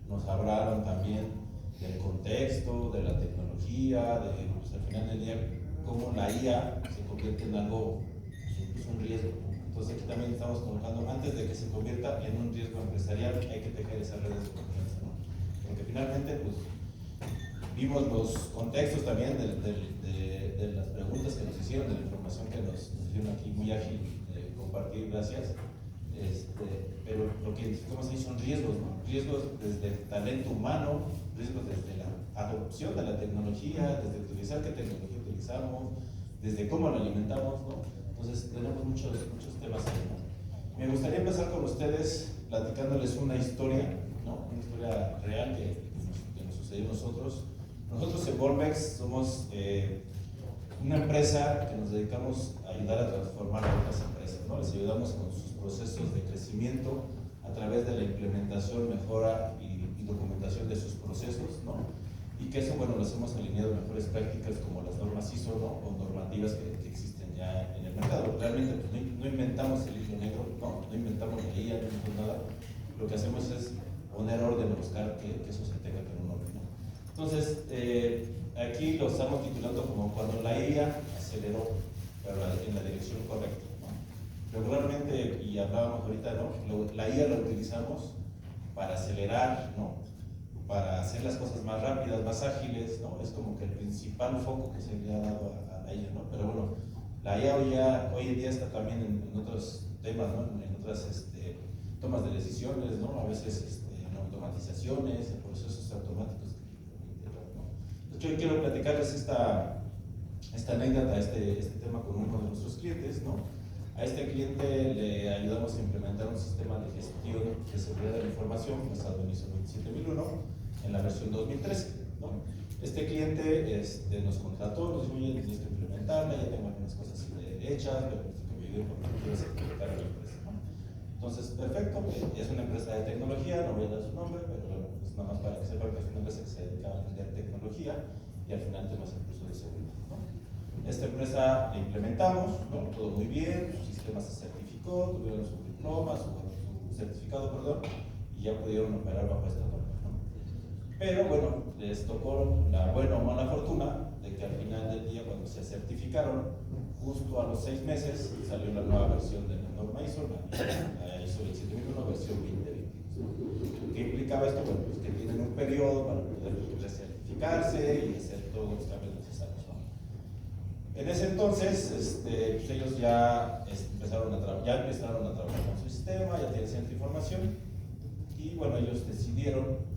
Nos hablaron también del contexto, de la tecnología, pues, al final del día cómo la IA se convierte en algo, pues, un riesgo. Entonces aquí también estamos colocando, antes de que se convierta en un riesgo empresarial, hay que tejer esas redes de confianza, ¿no? Porque finalmente, pues, vimos los contextos también de las preguntas que nos hicieron, de la información que nos dieron aquí, muy ágil de compartir, gracias. Pero lo que identificamos ahí son riesgos, ¿no? Riesgos desde el talento humano, riesgos desde la adopción de la tecnología, desde utilizar qué tecnología utilizamos, desde cómo la alimentamos, ¿no? Entonces tenemos muchos temas ahí, ¿no? Me gustaría empezar con ustedes platicándoles una historia, ¿no? Una historia real que nos sucedió a nosotros. Nosotros en Volvex somos una empresa que nos dedicamos a ayudar a transformar a otras empresas, ¿no? Les ayudamos con sus procesos de crecimiento a través de la implementación, mejora y documentación de sus procesos, ¿no? Y que eso, bueno, los hemos alineado a mejores prácticas como las normas ISO, ¿no? O normativas que existen ya en el mercado. Realmente pues, no inventamos el hilo negro, no inventamos la IA, no inventamos nada. Lo que hacemos es poner orden, buscar que eso se tenga con un orden, ¿no? Entonces, aquí lo estamos titulando como cuando la IA aceleró, pero en la dirección correcta, ¿no? Regularmente, y hablábamos ahorita, ¿no? La IA la utilizamos para acelerar, ¿no? Para hacer las cosas más rápidas, más ágiles, ¿no? Es como que el principal foco que se le ha dado a la IA, ¿no? Pero bueno, la IA hoy en día está también en otros temas, ¿no? En otras tomas de decisiones, ¿no? A veces en automatizaciones, en procesos automáticos. Entonces, yo quiero platicarles esta anécdota, este tema con uno de nuestros clientes, ¿no? A este cliente le ayudamos a implementar un sistema de gestión de seguridad de la información basado en ISO 27001 en la versión 2013, ¿no? Este cliente nos contrató, nos dijo, oye, tienes que implementarla, ya tengo algunas cosas hechas, pero necesito que me ayuden porque quiero certificar a la empresa, ¿no? Entonces, perfecto, es una empresa de tecnología, no voy a dar su nombre, pero bueno, pues nada más para que sepan que es una empresa que se dedica a vender tecnología y al final temas incluso de seguridad, ¿no? Esta empresa la implementamos, ¿no? Todo muy bien, su sistema se certificó, tuvieron su diploma, su certificado, perdón, y ya pudieron operar bajo esta norma, ¿no? Pero bueno, les tocó la buena o mala fortuna de que al final del día, cuando se certificaron, justo a los 6 meses salió la nueva versión de la norma ISO, la ISO 27001 versión 2022. ¿Qué implicaba esto? Bueno, pues que tienen un periodo para poder recertificarse y hacer todos los cambios necesarios, ¿no? En ese entonces, pues ellos ya empezaron a trabajar con su sistema, ya tienen cierta información, y bueno, ellos decidieron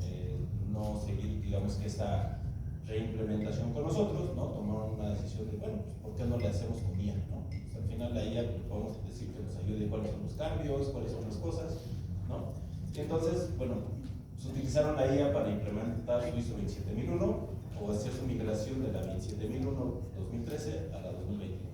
no seguir, digamos que esta reimplementación con nosotros, ¿no? Tomaron una decisión de, bueno, pues, ¿por qué no le hacemos con IA, ¿no? Pues, al final la IA, podemos decir que nos ayude cuáles son los cambios, cuáles son las cosas, ¿no? Y entonces, bueno, pues, utilizaron la IA para implementar su ISO 27001 o hacer su migración de la 27001 2013 a la 2021.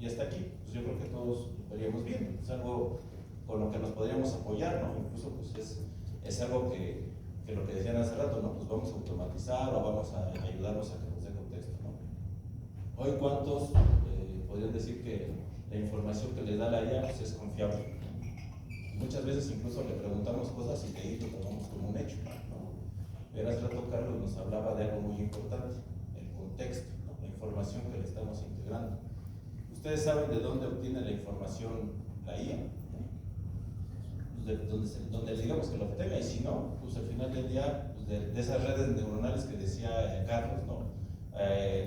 Y y hasta aquí, pues yo creo que todos lo veríamos bien, es algo con lo que nos podríamos apoyar, ¿no? Incluso pues es algo que lo que decían hace rato, ¿no? Pues vamos a automatizar o vamos a ayudarnos a que nos dé contexto, ¿no? Hoy, ¿cuántos podrían decir que la información que les da la IA pues, es confiable? Muchas veces incluso le preguntamos cosas y de ahí lo tomamos como un hecho, ¿no? Pero hace rato Carlos nos hablaba de algo muy importante, el contexto, ¿no? La información que le estamos integrando. ¿Ustedes saben de dónde obtiene la información la IA? Donde digamos que lo obtenga, y si no, pues al final del día, pues de esas redes neuronales que decía Carlos, ¿no?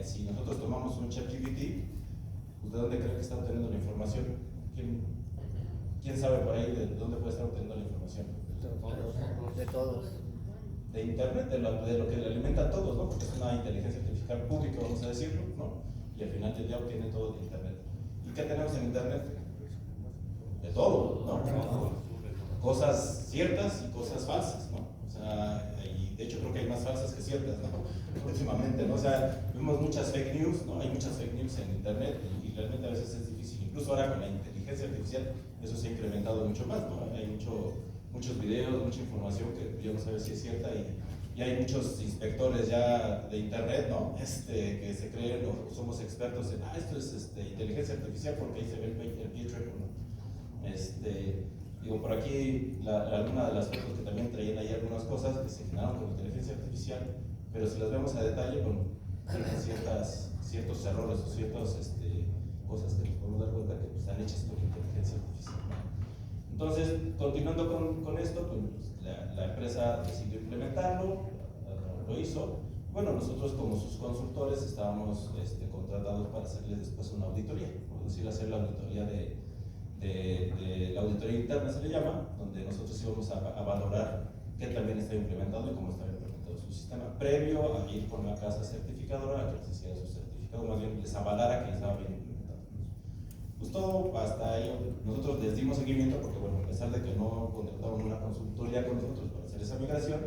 Si nosotros tomamos un ChatGPT, pues ¿de dónde creen que está obteniendo la información? ¿Quién sabe por ahí de dónde puede estar obteniendo la información? De todos. De internet, de lo que le alimenta a todos, ¿no? Porque es una inteligencia artificial pública, vamos a decirlo, ¿no? Y al final del día obtiene todo de internet. ¿Y qué tenemos en internet? De todo, ¿no? Cosas ciertas y cosas falsas, ¿no? O sea, y de hecho creo que hay más falsas que ciertas, ¿no? Últimamente, ¿no? O sea, vemos muchas fake news, ¿no? Hay muchas fake news en internet y realmente a veces es difícil. Incluso ahora con la inteligencia artificial eso se ha incrementado mucho más, ¿no? Hay muchos videos, mucha información que yo no sé si es cierta y hay muchos inspectores ya de internet, ¿no? Que se creen o somos expertos en, esto es inteligencia artificial porque ahí se ve el pie chueco, ¿no? Digo, por aquí, alguna de las fotos que también traían ahí algunas cosas que se generaron con inteligencia artificial, pero si las vemos a detalle con ciertos errores o ciertas cosas que nos podemos dar cuenta que están hechas por inteligencia artificial. Entonces, continuando con esto, pues, la empresa decidió implementarlo, lo hizo. Bueno, nosotros como sus consultores estábamos contratados para hacerles después una auditoría, es decir, hacer la auditoría de la auditoría interna se le llama, donde nosotros íbamos a valorar qué también está implementado y cómo está implementado su sistema, previo a ir con la casa certificadora a que les hiciera su certificado, más bien les avalara que estaba bien implementado. Pues todo hasta ahí, nosotros les dimos seguimiento porque, bueno, a pesar de que no contrataron una consultoría con nosotros para hacer esa migración,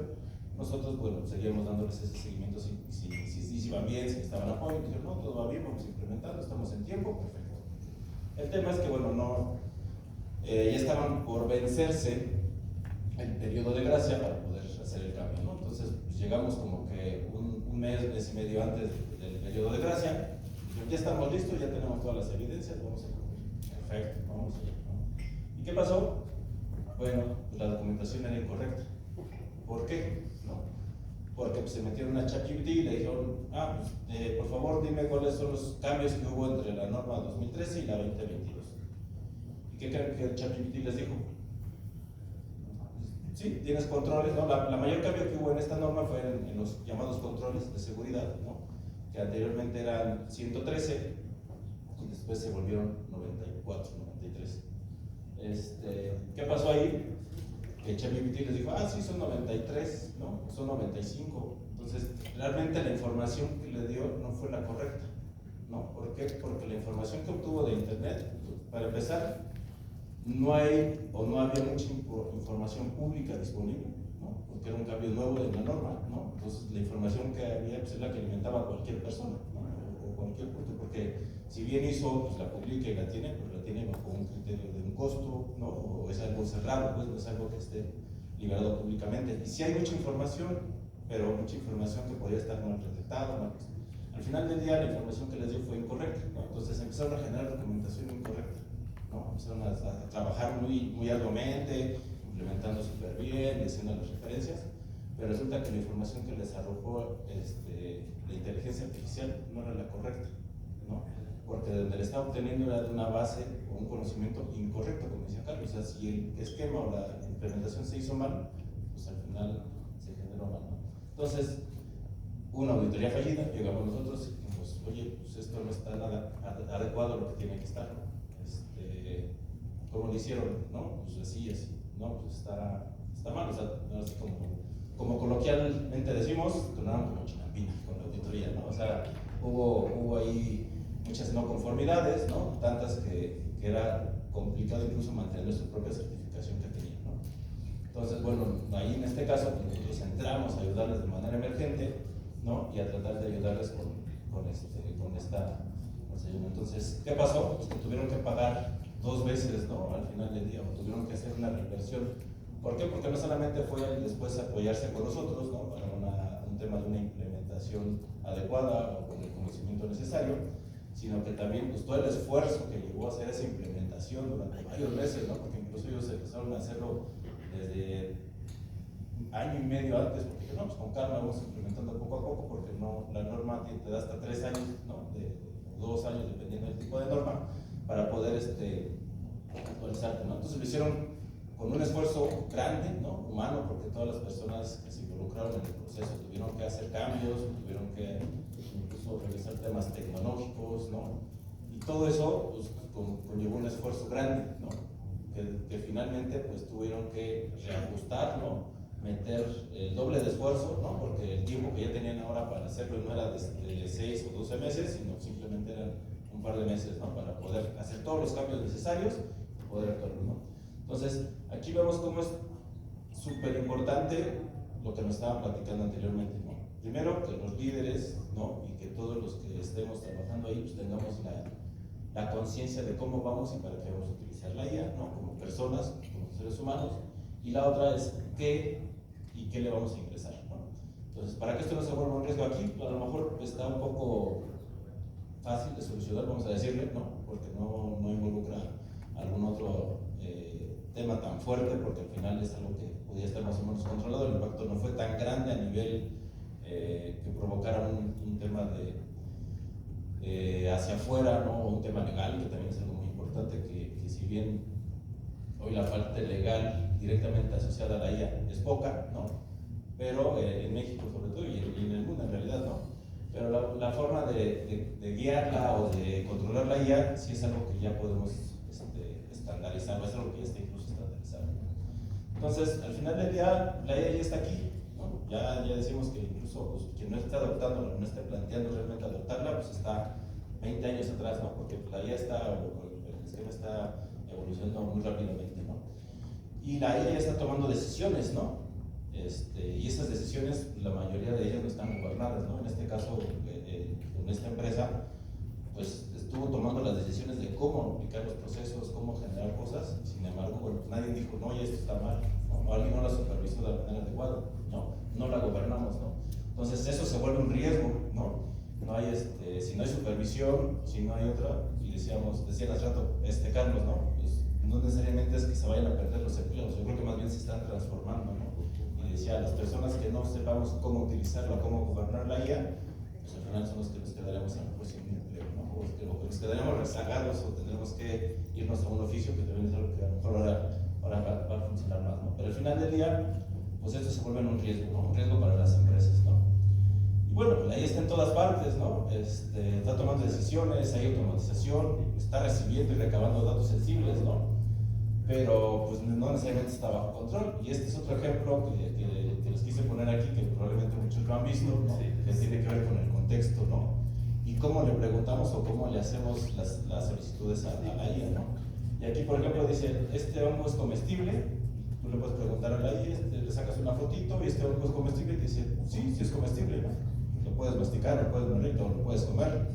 nosotros, bueno, seguíamos dándoles ese seguimiento si iban bien, si estaban apoyo, y dijeron, no, todo va bien, vamos implementando, estamos en tiempo, perfecto. El tema es que, bueno, ya estaban por vencerse el periodo de gracia para poder hacer el cambio, ¿no? Entonces, pues, llegamos como que un mes y medio antes del periodo de gracia, ya estamos listos, ya tenemos todas las evidencias, vamos a cumplir. Perfecto, vamos a ver, ¿no? ¿Y qué pasó? Bueno, pues la documentación era incorrecta. ¿Por qué? ¿No? Porque pues, se metieron a ChatGPT y le dijeron, por favor dime cuáles son los cambios que hubo entre la norma 2013 y la 2022. ¿Y qué creen que ChatGPT les dijo? Sí, tienes controles, ¿no? La mayor cambio que hubo en esta norma fue en los llamados controles de seguridad, ¿no? Que anteriormente eran 113 y después se volvieron 94, 93. ¿Qué pasó ahí? Que ChatGPT les dijo, sí, son 93, ¿no? Son 95. Entonces, realmente la información que le dio no fue la correcta, ¿no? ¿Por qué? Porque la información que obtuvo de internet, para empezar, no hay o no había mucha información pública disponible, ¿no? Porque era un cambio nuevo de la norma, ¿no? Entonces, la información que había pues, es la que alimentaba a cualquier persona, ¿no? O cualquier punto, porque si bien hizo, pues la publica y la tiene, pues la tiene bajo un criterio de un costo, ¿no? O es algo cerrado, pues no es algo que esté liberado públicamente. Y sí hay mucha información, pero mucha información que podría estar mal redactada, mal. Al final del día la información que les dio fue incorrecta, ¿no? Entonces empezaron a generar documentación incorrecta, ¿no? Empezaron a trabajar muy arduamente, implementando súper bien, haciendo las referencias, pero resulta que la información que les arrojó la inteligencia artificial no era la correcta, ¿no? Porque de donde le estaba obteniendo era de una base o un conocimiento incorrecto, como decía Carlos. O sea, si el esquema o la implementación se hizo mal, pues al final se generó mal, ¿no? Entonces, una auditoría fallida, llegamos nosotros y dijimos, oye, pues esto no está nada adecuado a lo que tiene que estar, ¿no? ¿Cómo lo hicieron? ¿No? Pues así, ¿no? Pues está mal, o sea, así como coloquialmente decimos, sonaron como chinampinas con la auditoría, ¿no? O sea, hubo ahí muchas no conformidades, ¿no? Tantas que era complicado incluso mantener su propia certificación que tenían, ¿no? Entonces, bueno, ahí en este caso pues, nosotros entramos a ayudarles de manera emergente, ¿no? Y a tratar de ayudarles con esta, ¿cómo se Entonces, ¿qué pasó? Pues que tuvieron que pagar 2 veces, ¿no? Al final del día, o tuvieron que hacer una reversión. ¿Por qué? Porque no solamente fue después apoyarse con nosotros, ¿no? Para un tema de una implementación adecuada o con el conocimiento necesario, sino que también pues, todo el esfuerzo que llevó a hacer esa implementación durante varios meses, ¿no? Porque incluso ellos empezaron a hacerlo desde año y medio antes, porque no, pues con calma vamos implementando poco a poco, porque no, la norma te da hasta 3 años, ¿no? O 2 años, dependiendo del tipo de norma, para poder actualizarte, ¿no? Entonces lo hicieron con un esfuerzo grande, ¿no? Humano, porque todas las personas que se involucraron en el proceso tuvieron que hacer cambios, tuvieron que incluso revisar temas tecnológicos, ¿no? Y todo eso pues, conllevó un esfuerzo grande, ¿no? Que finalmente pues tuvieron que reajustar, ¿no? Meter el doble de esfuerzo, ¿no? Porque el tiempo que ya tenían ahora para hacerlo no era de 6 o 12 meses, sino simplemente eran un par de meses, ¿no? Para poder hacer todos los cambios necesarios y poder actuarlo, ¿no? Entonces, aquí vemos cómo es súper importante lo que nos estaban platicando anteriormente, ¿no? Primero, que los líderes, ¿no? Y que todos los que estemos trabajando ahí, pues tengamos la conciencia de cómo vamos y para qué vamos a utilizar la IA, ¿no? Como personas, como seres humanos. Y la otra es qué y qué le vamos a ingresar, ¿no? Entonces, para que esto no se vuelva un riesgo aquí, a lo mejor está un poco fácil de solucionar, vamos a decirle, ¿no? Porque no involucra algún otro tema tan fuerte, porque al final es algo que podía estar más o menos controlado. El impacto no fue tan grande a nivel que provocara un tema de hacia afuera, ¿no? Un tema legal, que también es algo muy importante, que si bien hoy la parte legal directamente asociada a la IA es poca, ¿no? Pero en México sobre todo y en el mundo en realidad, ¿no? Pero la forma de guiarla o de controlar la IA sí es algo que ya podemos estandarizar, o es algo que ya está incluso estandarizado. Entonces, al final del día, la IA ya está aquí, ¿no? Ya decimos que incluso pues, quien no esté adoptándola, no esté planteando realmente adoptarla, pues está 20 años atrás, ¿no? Porque la IA el esquema está evolucionando muy rápidamente, ¿no? Y la IA ya está tomando decisiones, ¿no? Y esas decisiones, la mayoría de ellas no están gobernadas, ¿no? En este caso, en esta empresa, pues estuvo tomando las decisiones de cómo aplicar los procesos, cómo generar cosas. Sin embargo, bueno, nadie dijo, no, ya esto está mal, ¿no? O alguien no la supervisó de la manera adecuada, no la gobernamos, ¿no? Entonces eso se vuelve un riesgo, ¿no? No hay, si no hay supervisión, si no hay otra, y decían hace rato, Carlos, ¿no? Pues no necesariamente es que se vayan a perder los empleos, yo creo que más bien se están transformando, ¿no? Y decía, las personas que no sepamos cómo utilizarla, cómo gobernar la IA, pues al final son los que nos quedaremos a lo mejor sin empleo, ¿no? O que nos quedaremos rezagados o tendremos que irnos a un oficio que también es algo que a lo mejor ahora va a funcionar más, ¿no? Pero al final del día, pues esto se vuelve un riesgo, ¿no? Un riesgo para las empresas, ¿no? Y bueno, pues ahí está en todas partes, ¿no? Está tomando decisiones, hay automatización, está recibiendo y recabando datos sensibles, ¿no? Pero pues no necesariamente está bajo control. Y este es otro ejemplo que les quise poner aquí, que probablemente muchos lo han visto, ¿no? Que tiene que ver con el contexto, ¿no? Y cómo le preguntamos o cómo le hacemos las solicitudes a la IA, ¿no? Y aquí, por ejemplo, dice, este hongo es comestible. Tú le puedes preguntar a la IA, le sacas una fotito y este hongo es comestible y te dice, sí es comestible, ¿no? Lo puedes masticar, lo puedes morir, lo puedes comer.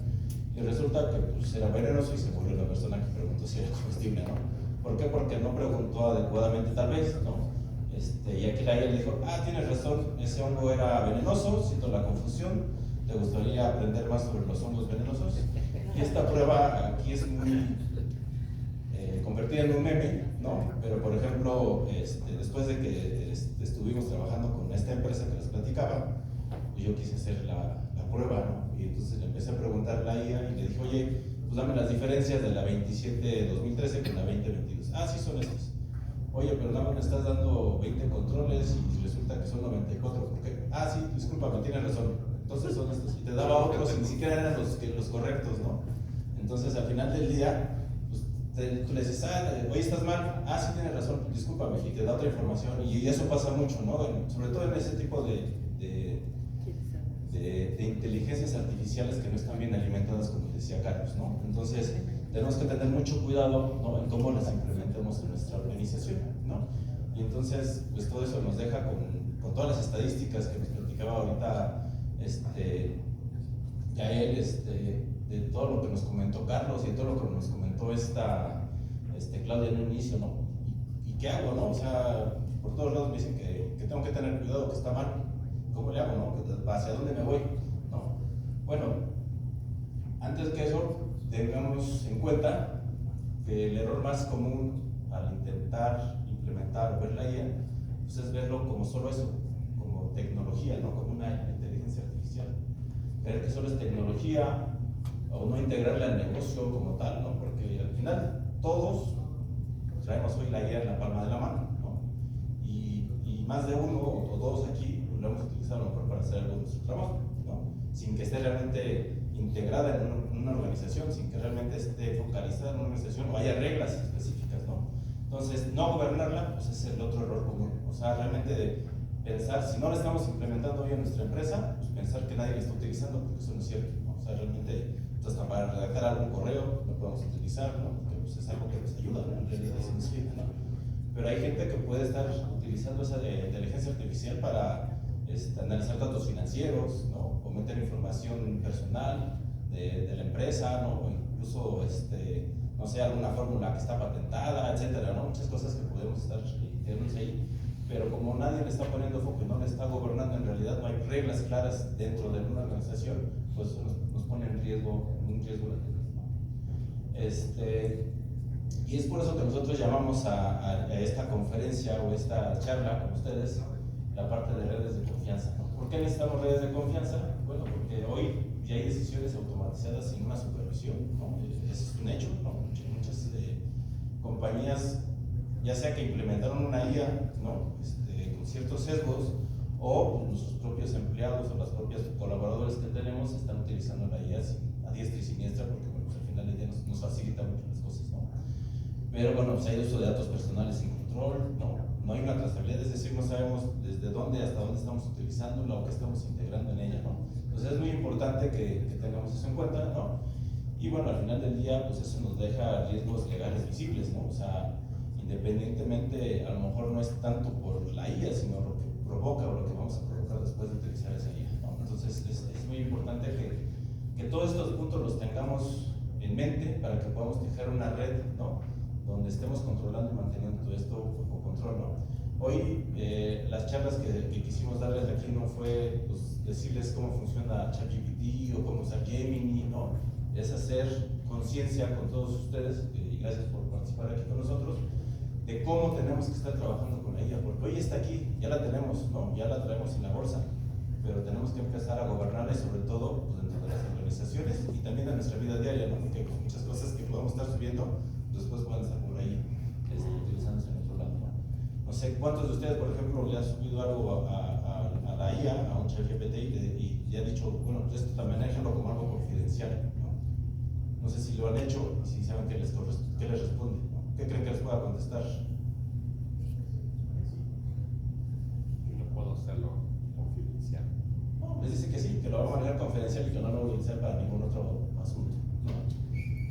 Y resulta que pues, era venenoso y se murió la persona que preguntó si era comestible, ¿no? ¿Por qué? Porque no preguntó adecuadamente tal vez, ¿no? Y aquí la IA le dijo, tienes razón, ese hongo era venenoso, siento la confusión, ¿te gustaría aprender más sobre los hongos venenosos? Y esta prueba aquí es muy convertida en un meme, ¿no? Pero por ejemplo, después de que estuvimos trabajando con esta empresa que les platicaba, pues yo quise hacer la prueba, ¿no? Y entonces le empecé a preguntar a la IA y le dije, oye, pues dame las diferencias de la 27-2013 con la 2022. Sí, son estas. Oye, pero nada más me estás dando 20 controles y resulta que son 94. ¿Por qué? Sí, discúlpame, tienes razón. Entonces son estos. Y te daba otros y ni siquiera eran los correctos, ¿no? Entonces al final del día, pues, tú le dices, oye, estás mal. Sí, tienes razón, discúlpame. Y te da otra información. Y eso pasa mucho, ¿no? Sobre todo en ese tipo de inteligencias artificiales que no están bien alimentadas, como decía Carlos, ¿no? Entonces, tenemos que tener mucho cuidado, ¿no? En cómo las implementemos en nuestra organización, ¿no? Y entonces, pues todo eso nos deja con todas las estadísticas que nos platicaba ahorita Yael, de todo lo que nos comentó Carlos y de todo lo que nos comentó Claudia en un inicio, ¿no? ¿Y qué hago, no? O sea, por todos lados me dicen que tengo que tener cuidado, que está mal. ¿Cómo le hago, no? ¿Hacia dónde me voy? ¿No? Bueno, antes que eso, tengamos en cuenta que el error más común al intentar implementar o ver la IA, pues es verlo como solo eso, como tecnología, ¿no? Como una inteligencia artificial. Creer que solo es tecnología o no integrarla al negocio como tal, ¿no? Porque al final todos traemos hoy la IA en la palma de la mano, ¿no? Y más de uno o dos aquí lo hemos utilizado a lo mejor para hacer algo de nuestro trabajo, ¿no? Sin que esté realmente integrada en una organización, sin que realmente esté focalizada en una organización o haya reglas específicas, ¿no? Entonces, no gobernarla, pues es el otro error común. O sea, realmente de pensar, si no la estamos implementando hoy en nuestra empresa, pues pensar que nadie la está utilizando, porque eso no es cierto, ¿no? O sea, realmente, pues hasta para redactar algún correo lo podemos utilizar, ¿no? Porque pues, es algo que nos ayuda, ¿no? En realidad es sencillo, ¿no? Pero hay gente que puede estar utilizando esa inteligencia artificial para analizar datos financieros, ¿no? O meter información personal de la empresa, ¿no? O incluso, no sé, alguna fórmula que está patentada, etcétera, ¿no? Muchas cosas que podemos estar tenemos ahí, pero como nadie le está poniendo foco y no le está gobernando, en realidad no hay reglas claras dentro de una organización, pues nos pone en un riesgo latente, ¿no? Y es por eso que nosotros llamamos a esta conferencia o esta charla con ustedes la parte de redes de confianza, ¿no? ¿Por qué necesitamos redes de confianza? Bueno, porque hoy ya hay decisiones automatizadas sin una supervisión, ¿no? Eso es un hecho, ¿no? Muchas compañías, ya sea que implementaron una IA, ¿no? Con ciertos sesgos, o nuestros propios empleados o los propios colaboradores que tenemos están utilizando la IA a diestra y siniestra, porque bueno, pues al final el día nos facilita mucho las cosas, ¿no? Pero bueno, pues hay uso de datos personales sin control, ¿no? No hay una trazabilidad, es decir, no sabemos desde dónde hasta dónde estamos utilizándola o qué estamos integrando en ella, ¿no? Entonces es muy importante que tengamos eso en cuenta, ¿no? Y bueno, al final del día, pues eso nos deja riesgos legales visibles, ¿no? O sea, independientemente, a lo mejor no es tanto por la IA, sino lo que provoca o lo que vamos a provocar después de utilizar esa IA, ¿no? Entonces es muy importante que todos estos puntos los tengamos en mente para que podamos tejer una red, ¿no? Donde estemos controlando y manteniendo todo esto bajo control, ¿no? Hoy las charlas que quisimos darles aquí no fue pues, decirles cómo funciona ChatGPT o cómo usar Gemini, ¿no? Es hacer conciencia con todos ustedes, y gracias por participar aquí con nosotros, de cómo tenemos que estar trabajando con ella, porque hoy está aquí, ya la tenemos, ¿no? Ya la traemos en la bolsa, pero tenemos que empezar a gobernarla y sobre todo pues, dentro de las organizaciones y también en nuestra vida diaria, ¿no? Porque pues, muchas cosas que podemos estar subiendo después pueden estar por ahí utilizándose en otro lado, ¿no? No sé cuántos de ustedes, por ejemplo, le han subido algo a la IA, a un ChatGPT y ya han dicho, bueno, pues esto también manéjalo como algo confidencial, ¿no? No sé si lo han hecho y si saben qué les responde, ¿no? ¿Qué creen que les pueda contestar? No puedo hacerlo confidencial. No, les dice que sí, que lo va a manejar confidencial y que no lo va a utilizar para ningún otro asunto, ¿no?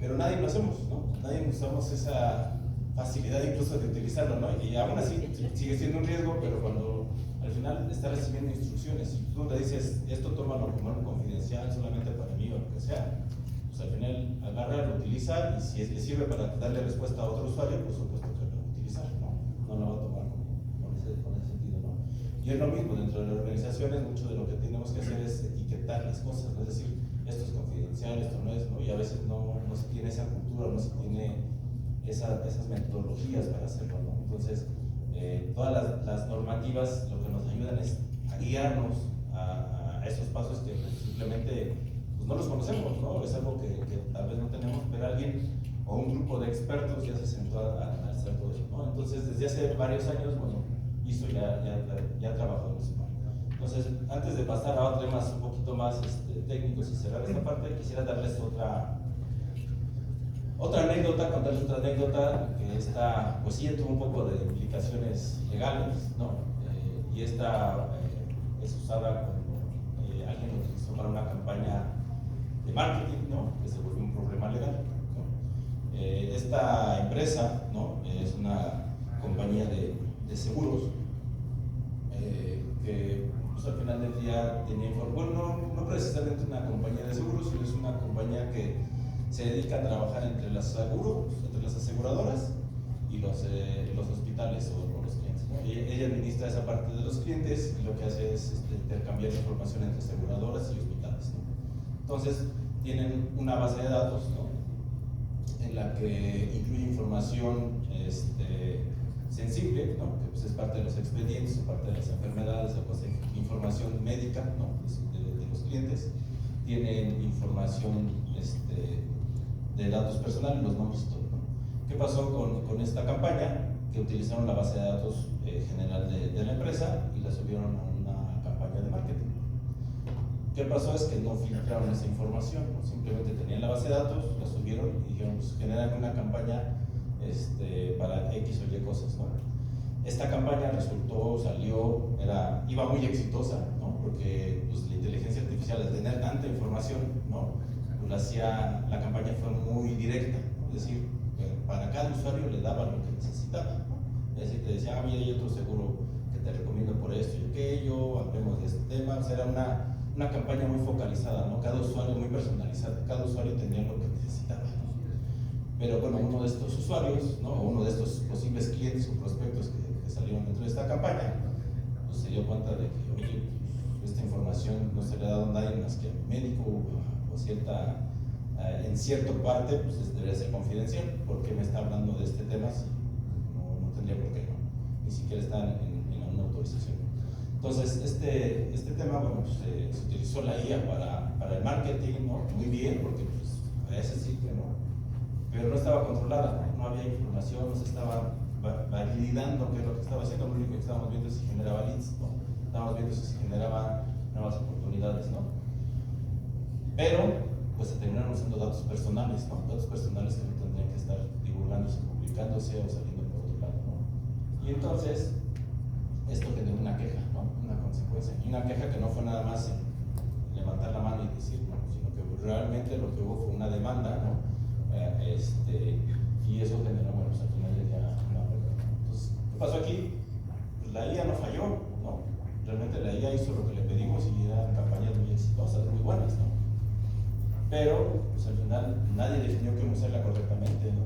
Pero nadie lo hacemos, ¿no? Nadie usamos esa facilidad incluso de utilizarlo, ¿no? Y aún así sigue siendo un riesgo, pero cuando al final está recibiendo instrucciones y tú le dices, esto tómalo como algo confidencial solamente para mí o lo que sea, pues al final agarra, lo utiliza y si le sirve para darle respuesta a otro usuario, por supuesto que lo va a utilizar, ¿no? No lo va a tomar con ese sentido, ¿no? Y es lo mismo, dentro de las organizaciones, mucho de lo que tenemos que hacer es etiquetar las cosas, ¿no? Es decir, esto es confidencial, esto no es, ¿no? Y a veces no se tiene esa cultura, no se tiene esas metodologías para hacerlo, ¿no? Entonces, todas las normativas lo que nos ayudan es a guiarnos a esos pasos que simplemente pues, no los conocemos, ¿no? Es algo que tal vez no tenemos, pero alguien o un grupo de expertos ya se sentó a analizar todo eso, ¿no? Entonces, desde hace varios años, bueno, hizo ya trabajó en eso, ¿no? Entonces, antes de pasar a temas un poquito más técnicos y cerrar esta parte, quisiera darles otra anécdota, contarles otra anécdota que esta, pues sí, tuvo un poco de implicaciones legales, ¿no? Y esta es usada cuando alguien lo utilizó para una campaña de marketing, ¿no? Que se volvió un problema legal, ¿no? Esta empresa, ¿no? Es una compañía de seguros que pues, al final del día tenía información, bueno, no precisamente una compañía de seguros, sino es una compañía que se dedica a trabajar entre los seguros, entre las aseguradoras y los hospitales o los clientes, ¿no? Ella administra esa parte de los clientes y lo que hace es intercambiar información entre aseguradoras y hospitales, ¿no? Entonces, tienen una base de datos, ¿no?, en la que incluye información sensible, ¿no?, que pues es parte de los expedientes, o parte de las enfermedades, o pues, información médica, ¿no?, de los clientes. Tienen información de datos personales, los nombres y todo, ¿no? ¿Qué pasó con esta campaña? Que utilizaron la base de datos general de la empresa y la subieron a una campaña de marketing. ¿Qué pasó? Es que no filtraron esa información, ¿no? Simplemente tenían la base de datos, la subieron y dijeron, pues generan una campaña para X o Y cosas, ¿no? Esta campaña resultó, salió, iba muy exitosa, ¿no? Porque pues, la inteligencia artificial, al tener tanta información, ¿no?, pues, la campaña fue muy directa, ¿no? Es decir, para cada usuario le daba lo que necesitaba, ¿no? Es decir, te decía, mira, hay otro seguro que te recomiendo por esto y aquello, hablemos de este tema. O sea, era una campaña muy focalizada, ¿no? Cada usuario muy personalizado, cada usuario tenía lo que necesitaba, ¿no? Pero bueno, uno de estos usuarios, ¿no?, uno de estos posibles clientes o prospectos que salieron dentro de esta campaña, pues se dio cuenta de que, oye, pues, esta información no se le ha dado a nadie más que al médico o en cierta parte, pues debería ser confidencial. ¿Por qué me está hablando de este tema si no tendría por qué, ¿no? Ni siquiera está en una autorización. Entonces, este tema, bueno, pues, se utilizó la IA para el marketing, ¿no? Muy bien, porque pues, a ese sitio, ¿no? Pero no estaba controlada, no había información, no se estaba validando qué es lo que estaba haciendo. Lo único que estábamos viendo es si generaba leads, ¿no? Estábamos viendo si generaba nuevas oportunidades, ¿no? Pero pues se terminaron usando datos personales, ¿no? Datos personales que no tendrían que estar divulgándose, publicándose o saliendo por otro lado, ¿no? Y entonces, esto generó una queja, ¿no? Una consecuencia. Y una queja que no fue nada más en levantar la mano y decir, ¿no?, sino que realmente lo que hubo fue una demanda, ¿no? Y eso generó, bueno, pues al final ya una verdad. Entonces, ¿qué pasó aquí? Pues la IA no falló, ¿no? Realmente la IA hizo lo que le pedimos y eran campañas muy exitosas, muy buenas, ¿no? Pero, pues al final nadie definió cómo usarla correctamente, ¿no?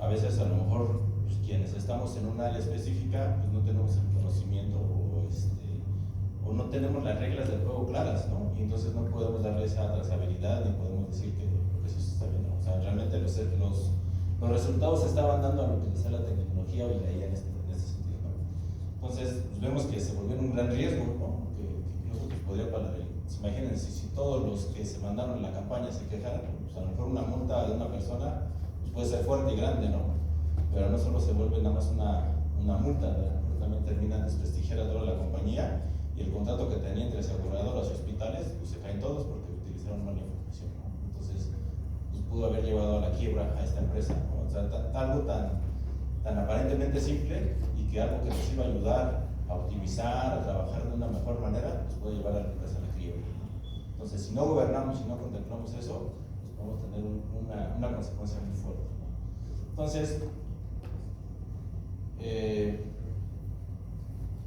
A veces a lo mejor pues, quienes estamos en una área específica, pues no tenemos el conocimiento o no tenemos las reglas del juego claras, ¿no? Y entonces no podemos darle esa trazabilidad ni podemos decir que eso está bien, ¿no? O sea, realmente los resultados se estaban dando al utilizar la tecnología y la IA en este sentido, ¿no? Entonces, pues vemos que se volvió un gran riesgo, ¿no? Que incluso pues, podría parar. Imagínense, si todos los que se mandaron en la campaña se quejaran, pues a lo mejor una multa de una persona pues puede ser fuerte y grande, ¿no? Pero no solo se vuelve nada más una multa, ¿verdad?, pero también termina de desprestigiar a toda la compañía y el contrato que tenía entre aseguradoras y hospitales, pues se caen todos porque utilizaron mala información, ¿no? Entonces, pues pudo haber llevado a la quiebra a esta empresa, ¿no? O sea, algo tan aparentemente simple y que algo que les iba a ayudar a optimizar, a trabajar de una mejor manera, pues puede llevar a la empresa a la quiebra, ¿no? Entonces, si no gobernamos, si no contemplamos eso, pues vamos a tener una consecuencia muy fuerte, ¿no? Entonces,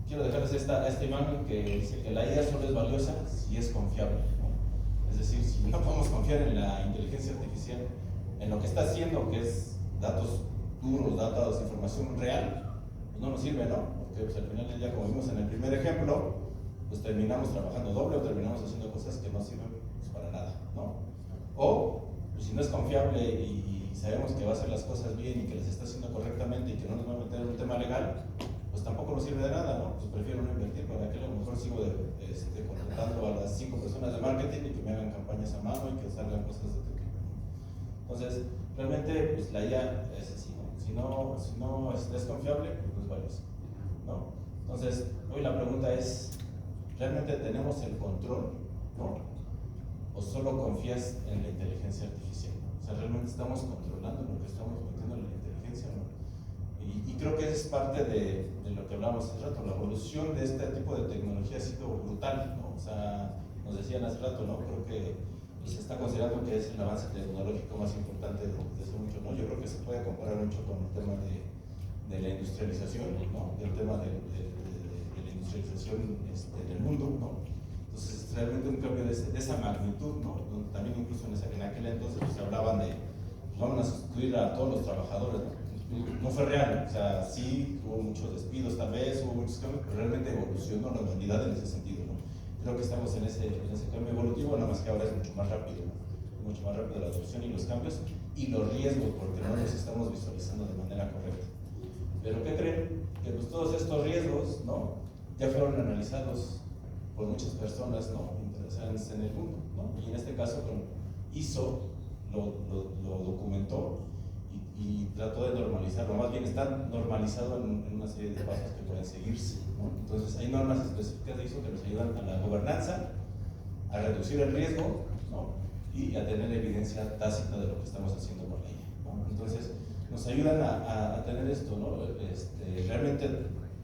quiero dejarles esta imagen que dice que la IA solo es valiosa si es confiable, ¿no? Es decir, si no podemos confiar en la inteligencia artificial, en lo que está haciendo, que es datos duros, datos, información real, pues no nos sirve, ¿no? Porque pues, al final del día, como vimos en el primer ejemplo, pues terminamos trabajando doble o terminamos haciendo cosas que no sirven pues, para nada, ¿no? O pues, si no es confiable y sabemos que va a hacer las cosas bien y que las está haciendo correctamente y que no nos va a meter en un tema legal, pues tampoco nos sirve de nada, ¿no? Pues prefiero no invertir, para que a lo mejor sigo contratando a las 5 personas de marketing y que me hagan campañas a mano y que salgan cosas de este tipo, ¿no? Entonces, realmente, pues la IA es así, ¿no? Si no es confiable, pues no es valioso, ¿no? Entonces, hoy la pregunta es, ¿realmente tenemos el control, ¿no? ¿O solo confías en la inteligencia artificial? O sea, ¿realmente estamos controlando lo que estamos metiendo en la inteligencia, ¿no? Y creo que es parte de lo que hablábamos hace rato. La evolución de este tipo de tecnología ha sido brutal, ¿no? O sea, nos decían hace rato, ¿no? Creo que se está considerando que es el avance tecnológico más importante de hace mucho, ¿no? Yo creo que se puede comparar mucho con el tema de la industrialización, ¿no? Del tema de la industrialización en el mundo, ¿no? Entonces, realmente un cambio de esa magnitud, ¿no? Donde también incluso en aquel entonces pues, hablaban de, pues, vamos a sustituir a todos los trabajadores, ¿no? No fue real, o sea, sí hubo muchos despidos tal vez, hubo muchos cambios, pero realmente evolucionó la humanidad en ese sentido, ¿no? Creo que estamos en ese cambio evolutivo, nada más que ahora es mucho más rápido la adopción y los cambios y los riesgos, porque no los estamos visualizando de manera correcta. Pero ¿qué creen? Que pues todos estos riesgos, ¿no? Ya fueron analizados por muchas personas, ¿no? Interesadas en el mundo, ¿no? Y en este caso con ISO lo documentó y trató de normalizarlo, más bien está normalizado en una serie de pasos que pueden seguirse, ¿no? Entonces hay normas específicas de ISO que nos ayudan a la gobernanza, a reducir el riesgo, ¿no? Y a tener evidencia tácita de lo que estamos haciendo con ella, ¿no? Entonces nos ayudan a tener esto, ¿no? Realmente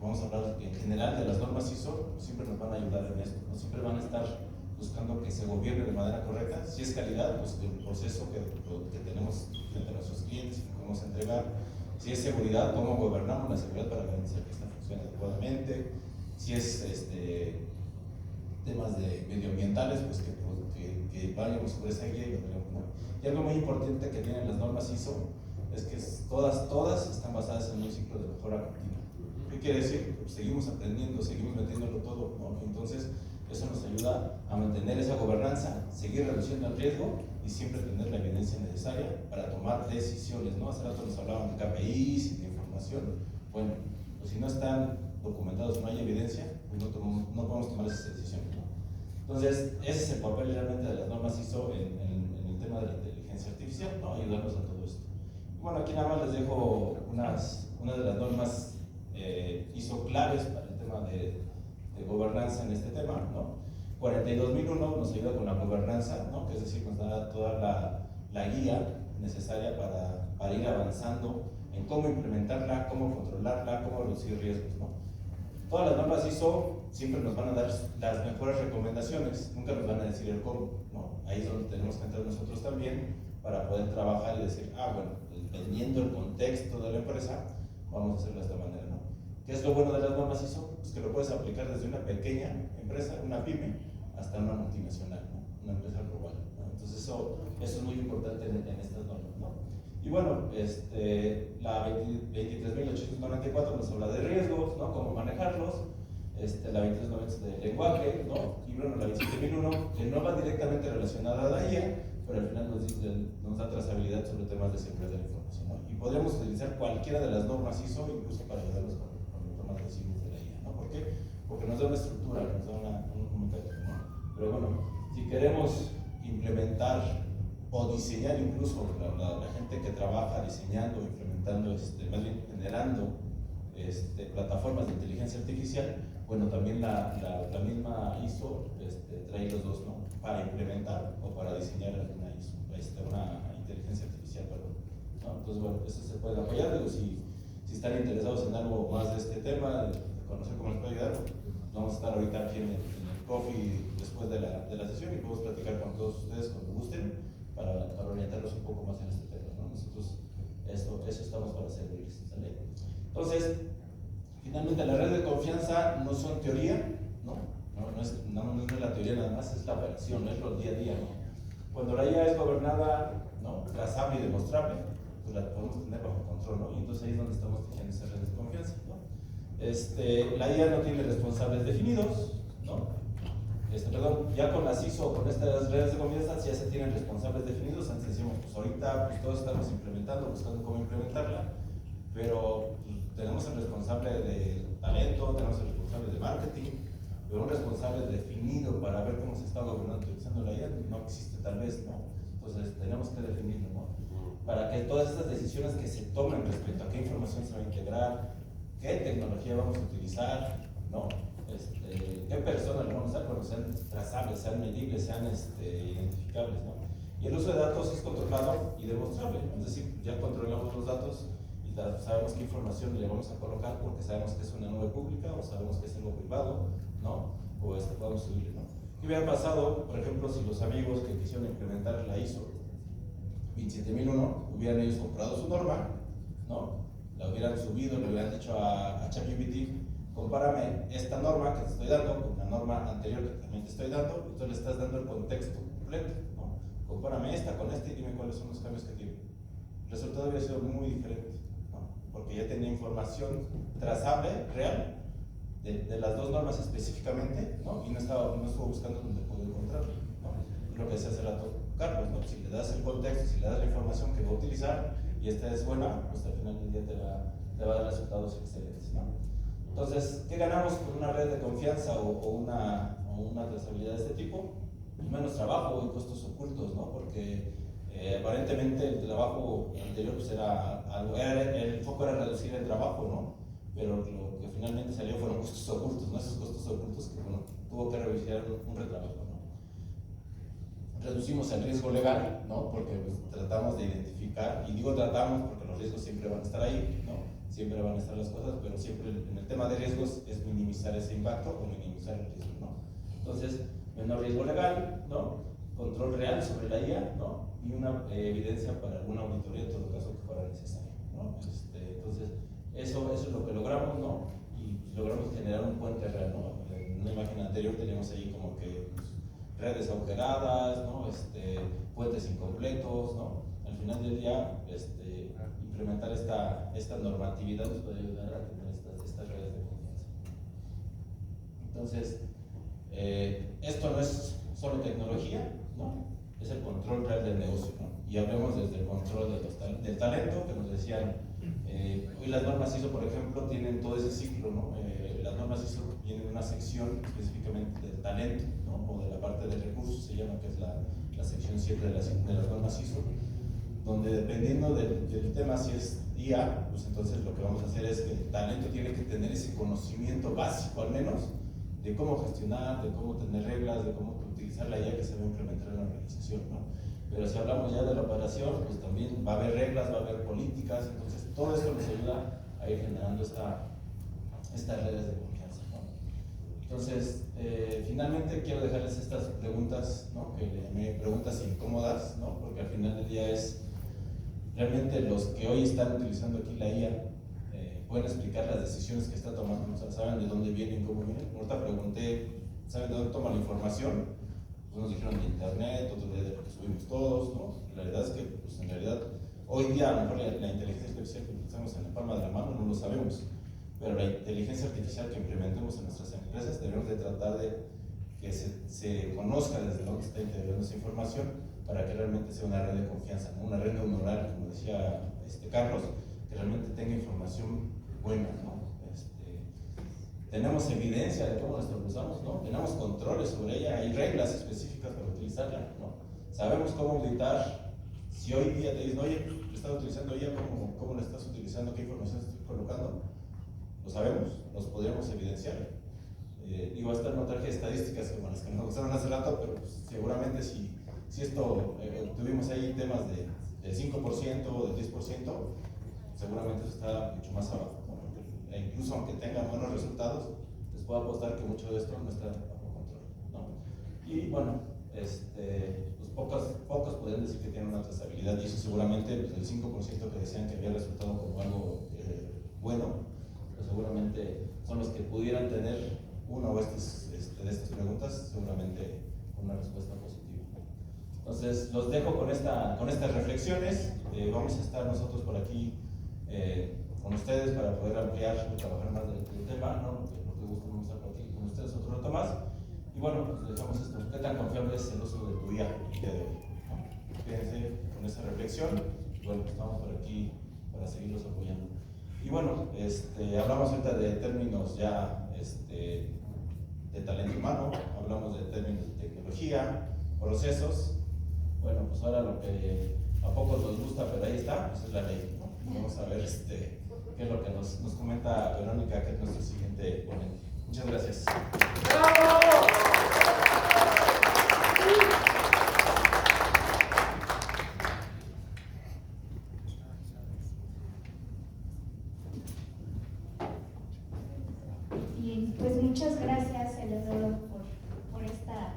vamos a hablar en general de las normas ISO, siempre nos van a ayudar en esto, ¿no? Siempre van a estar buscando que se gobierne de manera correcta. Si es calidad, pues el proceso que tenemos frente a nuestros clientes y que podemos entregar. Si es seguridad, cómo gobernamos la seguridad para garantizar que esta funcione adecuadamente. Si es temas medioambientales, pues que vayamos sobre esa guía y lo tenemos, ¿no? Y algo muy importante que tienen las normas ISO es que todas están basadas en un ciclo de mejora continua. ¿Qué quiere decir? Pues seguimos aprendiendo, seguimos metiéndolo todo, ¿no? Entonces, eso nos ayuda a mantener esa gobernanza, seguir reduciendo el riesgo y siempre tener la evidencia necesaria para tomar decisiones, ¿no? Hace rato nos hablaban de KPIs y de información. Bueno, pues si no están documentados, no hay evidencia, pues no podemos tomar esas decisiones, ¿no? Entonces, ese es el papel realmente de las normas ISO en el tema de la inteligencia artificial, ¿no? Ayudarnos a todo esto. Y bueno, aquí nada más les dejo una de las normas ISO claves para el tema de gobernanza en este tema, ¿no? 42001 nos ayuda con la gobernanza, ¿no? Que es decir, nos da toda la guía necesaria para ir avanzando en cómo implementarla, cómo controlarla, cómo reducir riesgos, ¿no? Todas las normas ISO siempre nos van a dar las mejores recomendaciones, nunca nos van a decir el cómo, ¿no? Ahí es donde tenemos que entrar nosotros también para poder trabajar y decir, bueno, dependiendo del contexto de la empresa, vamos a hacerlo de esta manera, ¿no? ¿Qué es lo bueno de las normas ISO? Pues que lo puedes aplicar desde una pequeña empresa, una pyme, hasta una multinacional, ¿no? Una empresa global, ¿no? Entonces eso es muy importante en estas normas, ¿no? Y bueno, la 23.894 nos habla de riesgos, ¿no? Cómo manejarlos. La 2390 de lenguaje, ¿no? Y bueno, la 27.001, que no va directamente relacionada a la IA, pero al final nos da trazabilidad sobre temas de seguridad de la información, ¿no? Y podríamos utilizar cualquiera de las normas ISO, incluso para ayudarnos con temas de residuos de la IA, ¿no? ¿Por qué? Porque nos da una estructura, nos da un mecanismo, ¿no? Pero bueno, si queremos implementar o diseñar incluso la gente que trabaja diseñando, implementando, más bien generando plataformas de inteligencia artificial, bueno, también la misma ISO trae los dos, ¿no? Para implementar o para diseñar una ISO, una inteligencia artificial, perdón, ¿no? Entonces, bueno, eso se puede apoyar. Digo, si están interesados en algo más de este tema, de conocer cómo les puede ayudar, vamos a estar ahorita aquí en el coffee después de la sesión y podemos platicar con todos ustedes cuando gusten para orientarlos un poco más en este tema, ¿no? Nosotros eso estamos para servirles, ¿sale? Entonces, finalmente las redes de confianza no son teoría, ¿no? No es la teoría nada más, es la operación, es lo día a día, ¿no? Cuando la IA es gobernada, ¿no? Trazable y demostrable, pues la podemos tener bajo control, ¿no? Y entonces ahí es donde estamos tejiendo esas redes de confianza, ¿no? La IA no tiene responsables definidos, ¿no? Ya con las ISO, con estas redes de confianza, ya se tienen responsables definidos. Antes decíamos, pues ahorita pues, todos estamos implementando, buscando cómo implementarla, pero pues, tenemos el responsable de talento, tenemos el responsable de marketing, pero un responsable definido para ver cómo se está gobernando utilizando la IA no existe tal vez, ¿no? Entonces tenemos que definirlo, ¿no? Para que todas estas decisiones que se tomen respecto a qué información se va a integrar, qué tecnología vamos a utilizar, ¿no? ¿Qué personas lo vamos a usar? Cuando sean trazables, sean medibles, sean identificables, ¿no? Y el uso de datos es controlado y demostrable, es decir, ya controlamos los datos y sabemos qué información le vamos a colocar porque sabemos que es una nube pública o sabemos que es algo privado, ¿no? O podemos subirle, ¿no? ¿Qué hubiera pasado, por ejemplo, si los amigos que quisieron implementar la ISO 27001 hubieran ellos comprado su norma, ¿no? La hubieran subido, le hubieran dicho a ChatGPT, compárame esta norma que te estoy dando con la norma anterior que también te estoy dando, y tú le estás dando el contexto completo, ¿no? Compárame esta con esta y dime cuáles son los cambios que tiene. El resultado habría sido muy diferente, ¿no? Porque ya tenía información trazable, real, de las dos normas específicamente, ¿no? Y no estuvo buscando donde pudo encontrarlo, ¿no? Lo que decía hace rato Carlos, ¿no? Si le das el contexto, si le das la información que va a utilizar y esta es buena, pues al final del día te va a dar resultados excelentes, ¿no? Entonces, ¿qué ganamos con una red de confianza o una trazabilidad de este tipo? Menos trabajo y costos ocultos, ¿no? Porque aparentemente el trabajo anterior pues el foco era reducir el trabajo, ¿no? Pero lo que finalmente salió fueron costos ocultos, ¿no? Esos costos ocultos que, bueno, tuvo que revisar un retrabajo, ¿no? Reducimos el riesgo legal, ¿no? Porque pues, tratamos de identificar, y digo tratamos porque los riesgos siempre van a estar ahí, ¿no? Siempre van a estar las cosas, pero siempre en el tema de riesgos es minimizar ese impacto o minimizar el riesgo, ¿no? Entonces, menor riesgo legal, ¿no? Control real sobre la IA, ¿no? Y una evidencia para alguna auditoría en todo caso que fuera necesario, ¿no? Entonces, eso es lo que logramos, ¿no? Y logramos generar un puente real, ¿no? En una imagen anterior teníamos ahí como que pues, redes agujeradas, ¿no? Puentes incompletos, ¿no? Al final del día, implementar esta normatividad nos puede ayudar a tener estas redes de confianza. Entonces, esto no es solo tecnología, ¿no? Es el control real del negocio, ¿no? Y hablemos desde el control del talento, que nos decían, hoy las normas ISO, por ejemplo, tienen todo ese ciclo, ¿no? Las normas ISO tienen una sección específicamente del talento, ¿no? O de la parte de recursos, se llama, que es la sección 7 de las normas ISO, donde dependiendo del tema, si es IA, pues entonces lo que vamos a hacer es que el talento tiene que tener ese conocimiento básico, al menos, de cómo gestionar, de cómo tener reglas, de cómo utilizar la IA que se va a implementar en la organización, ¿no? Pero si hablamos ya de la operación, pues también va a haber reglas, va a haber políticas, entonces todo esto nos ayuda a ir generando estas redes de confianza, ¿no? Entonces, finalmente quiero dejarles estas preguntas, ¿no? Que me preguntas incómodas, ¿no? Porque al final del día es realmente los que hoy están utilizando aquí la IA pueden explicar las decisiones que está tomando, o sea, saben de dónde vienen, cómo vienen. Ahorita pregunté, ¿saben de dónde toma la información? Pues nos dijeron de internet, otros de lo que subimos todos, ¿no? La verdad es que, pues en realidad, hoy día a lo mejor la inteligencia artificial que utilizamos en la palma de la mano no lo sabemos, pero la inteligencia artificial que implementemos en nuestras empresas debemos de tratar de que se conozca desde dónde está integrando esa información para que realmente sea una red de confianza, ¿no? Una red neuronal, como decía Carlos, que realmente tenga información buena, ¿no? Tenemos evidencia de cómo la usamos, ¿no? Tenemos controles sobre ella, hay reglas específicas para utilizarla, ¿no? Sabemos cómo auditar. Si hoy día te dicen, oye, ¿estás utilizando ella? ¿Cómo la estás utilizando? ¿Qué información estoy colocando? Lo sabemos, los podríamos evidenciar. Iba a estar no traje estadísticas como las que nos gustaron hace rato, pero pues, seguramente si esto tuvimos ahí temas del 5% o del 10%, seguramente eso está mucho más abajo, ¿no? E incluso aunque tengan buenos resultados, les puedo apostar que mucho de esto no está bajo control, ¿no? Y bueno, pues pocos podrían decir que tienen una trazabilidad, y eso seguramente pues, el 5% que decían que había resultado como algo bueno, pues seguramente son los que pudieran tener una o de estas preguntas, seguramente con una respuesta positiva. Entonces, los dejo con estas reflexiones. Vamos a estar nosotros por aquí con ustedes para poder ampliar y trabajar más del tema, ¿no? Porque vamos a estar por aquí con ustedes otro rato más. Y bueno, pues dejamos esto. ¿Qué tan confiable es el uso de tu IA el día de hoy? ¿No? Quédense con esa reflexión. Y bueno, pues estamos por aquí para seguirlos apoyando. Y bueno, hablamos ahorita de términos ya de talento humano, hablamos de términos de tecnología, procesos. Bueno, pues ahora lo que a pocos nos gusta, pero ahí está, pues es la ley, ¿no? Vamos a ver qué es lo que nos comenta Verónica, que es nuestro siguiente ponente. Muchas gracias. Y pues muchas gracias, Eleodoro, por esta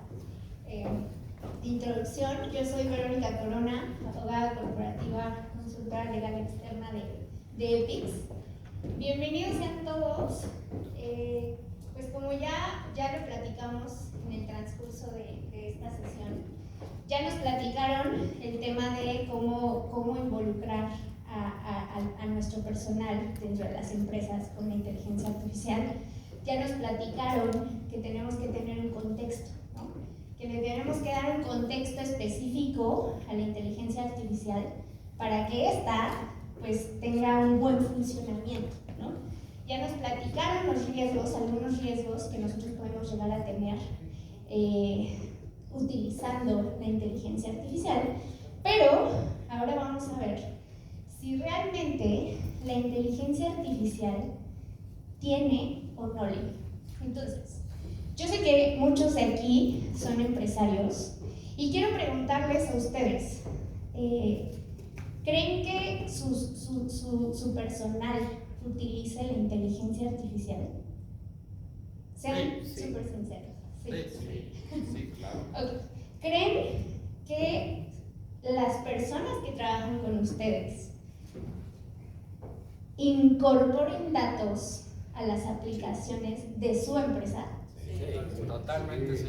introducción. Yo soy Verónica Corona, abogada corporativa, consultora legal externa de EPIX. Bienvenidos sean todos. Pues como ya lo platicamos en el transcurso de esta sesión, ya nos platicaron el tema de cómo involucrar a nuestro personal dentro de las empresas con la inteligencia artificial. Ya nos platicaron que tenemos que tener un contexto, ¿no? Que le tenemos que dar un contexto específico a la inteligencia artificial para que ésta pues tenga un buen funcionamiento, ¿no? Ya nos platicaron los riesgos, algunos riesgos que nosotros podemos llegar a tener utilizando la inteligencia artificial, pero ahora vamos a ver si realmente la inteligencia artificial tiene o no ley. Entonces, yo sé que muchos de aquí son empresarios y quiero preguntarles a ustedes, ¿creen que su personal utilice la inteligencia artificial? Sean súper sinceros. Sí, claro. Okay. ¿Creen que las personas que trabajan con ustedes incorporen datos a las aplicaciones de su empresa? Sí, totalmente sí.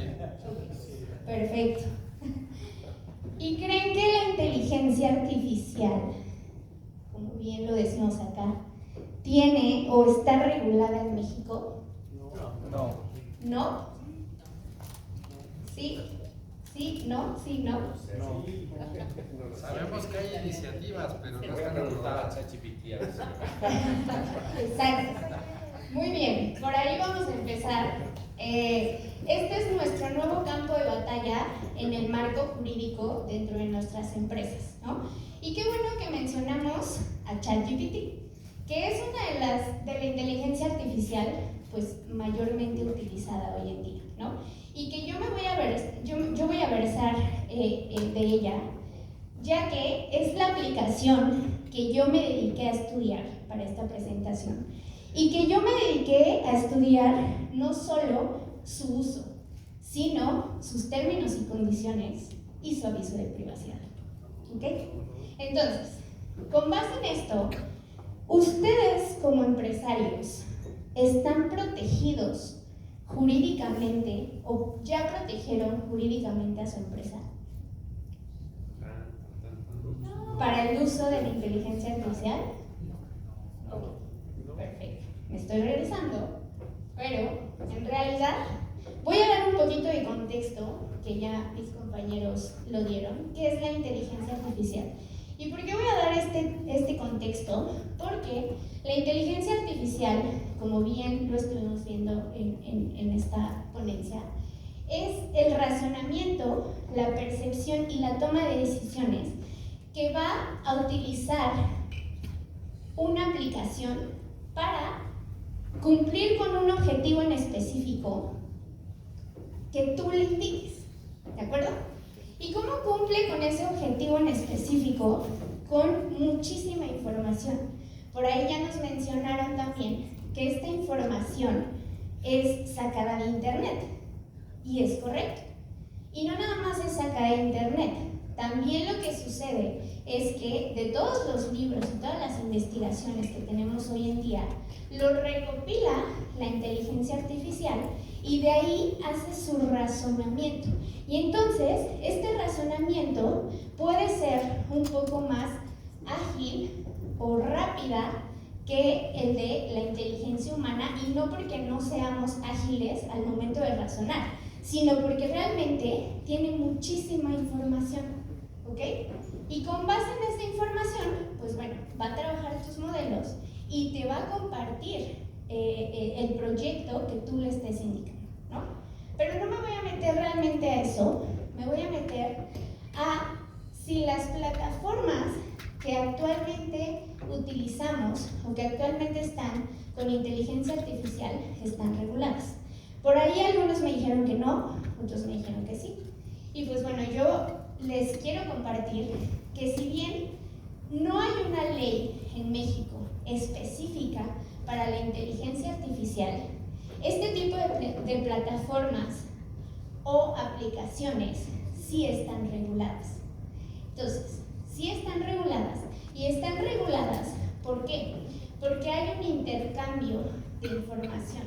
Perfecto. ¿Y creen que la inteligencia artificial, como bien lo decimos acá, tiene o está regulada en México? No. ¿No? ¿Sí? ¿Sí? ¿No? ¿Sí? ¿No? Sabemos que hay iniciativas, pero no Voy a preguntar a ChatGPT a ver si Exacto. Muy bien, por ahí vamos a empezar. Este es nuestro nuevo campo de batalla en el marco jurídico dentro de nuestras empresas, ¿no? Y qué bueno que mencionamos a ChatGPT, que es una de la inteligencia artificial pues mayormente utilizada hoy en día, ¿no? Y que yo voy a versar de ella, ya que es la aplicación que yo me dediqué a estudiar para esta presentación y que yo me dediqué a estudiar no solo su uso, sino sus términos y condiciones y su aviso de privacidad. ¿Ok? Entonces, con base en esto, ustedes como empresarios están protegidos jurídicamente o ya protegieron jurídicamente a su empresa para el uso de la inteligencia artificial. Perfecto, me estoy regresando, pero en realidad voy a dar un poquito de contexto que ya mis compañeros lo dieron, que es la inteligencia artificial. ¿Y por qué voy a dar este contexto? Porque la inteligencia artificial, como bien lo estuvimos viendo en esta ponencia, es el razonamiento, la percepción y la toma de decisiones que va a utilizar una aplicación para cumplir con un objetivo en específico que tú le indiques, ¿de acuerdo? ¿Y cómo cumple con ese objetivo en específico? Con muchísima información. Por ahí ya nos mencionaron también que esta información es sacada de internet, y es correcto. Y no nada más es sacada de internet, también lo que sucede es que de todos los libros y todas las investigaciones que tenemos hoy en día, lo recopila la inteligencia artificial y de ahí hace su razonamiento. Y entonces, este razonamiento puede ser un poco más ágil o rápida que el de la inteligencia humana, y no porque no seamos ágiles al momento de razonar, sino porque realmente tiene muchísima información, ¿ok? Y con base en esta información, pues bueno, va a trabajar tus modelos y te va a compartir el proyecto que tú le estés indicando, ¿no? Pero no me voy a meter realmente a eso, me voy a meter a si las plataformas que actualmente utilizamos o que actualmente están con inteligencia artificial están reguladas. Por ahí algunos me dijeron que no, otros me dijeron que sí. Y pues bueno, yo les quiero compartir que si bien no hay una ley en México específica para la inteligencia artificial, este tipo de plataformas o aplicaciones sí están reguladas. Entonces, sí están reguladas, y están reguladas, ¿por qué? Porque hay un de información,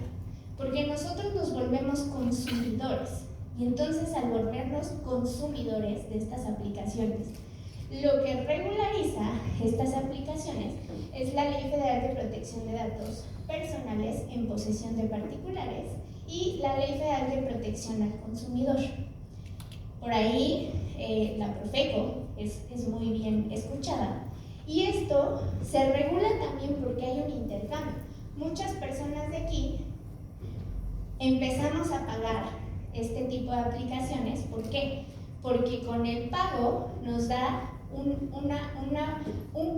porque nosotros nos volvemos consumidores. Y entonces, al volvernos consumidores de estas aplicaciones, lo que regulariza estas aplicaciones es la Ley Federal de Protección de Datos Personales en posesión de particulares y la Ley Federal de Protección al Consumidor. Por ahí, la Profeco es muy bien escuchada. Y esto se regula también porque hay un intercambio. Muchas personas de aquí empezamos a pagar este tipo de aplicaciones. ¿Por qué? Porque con el pago nos da un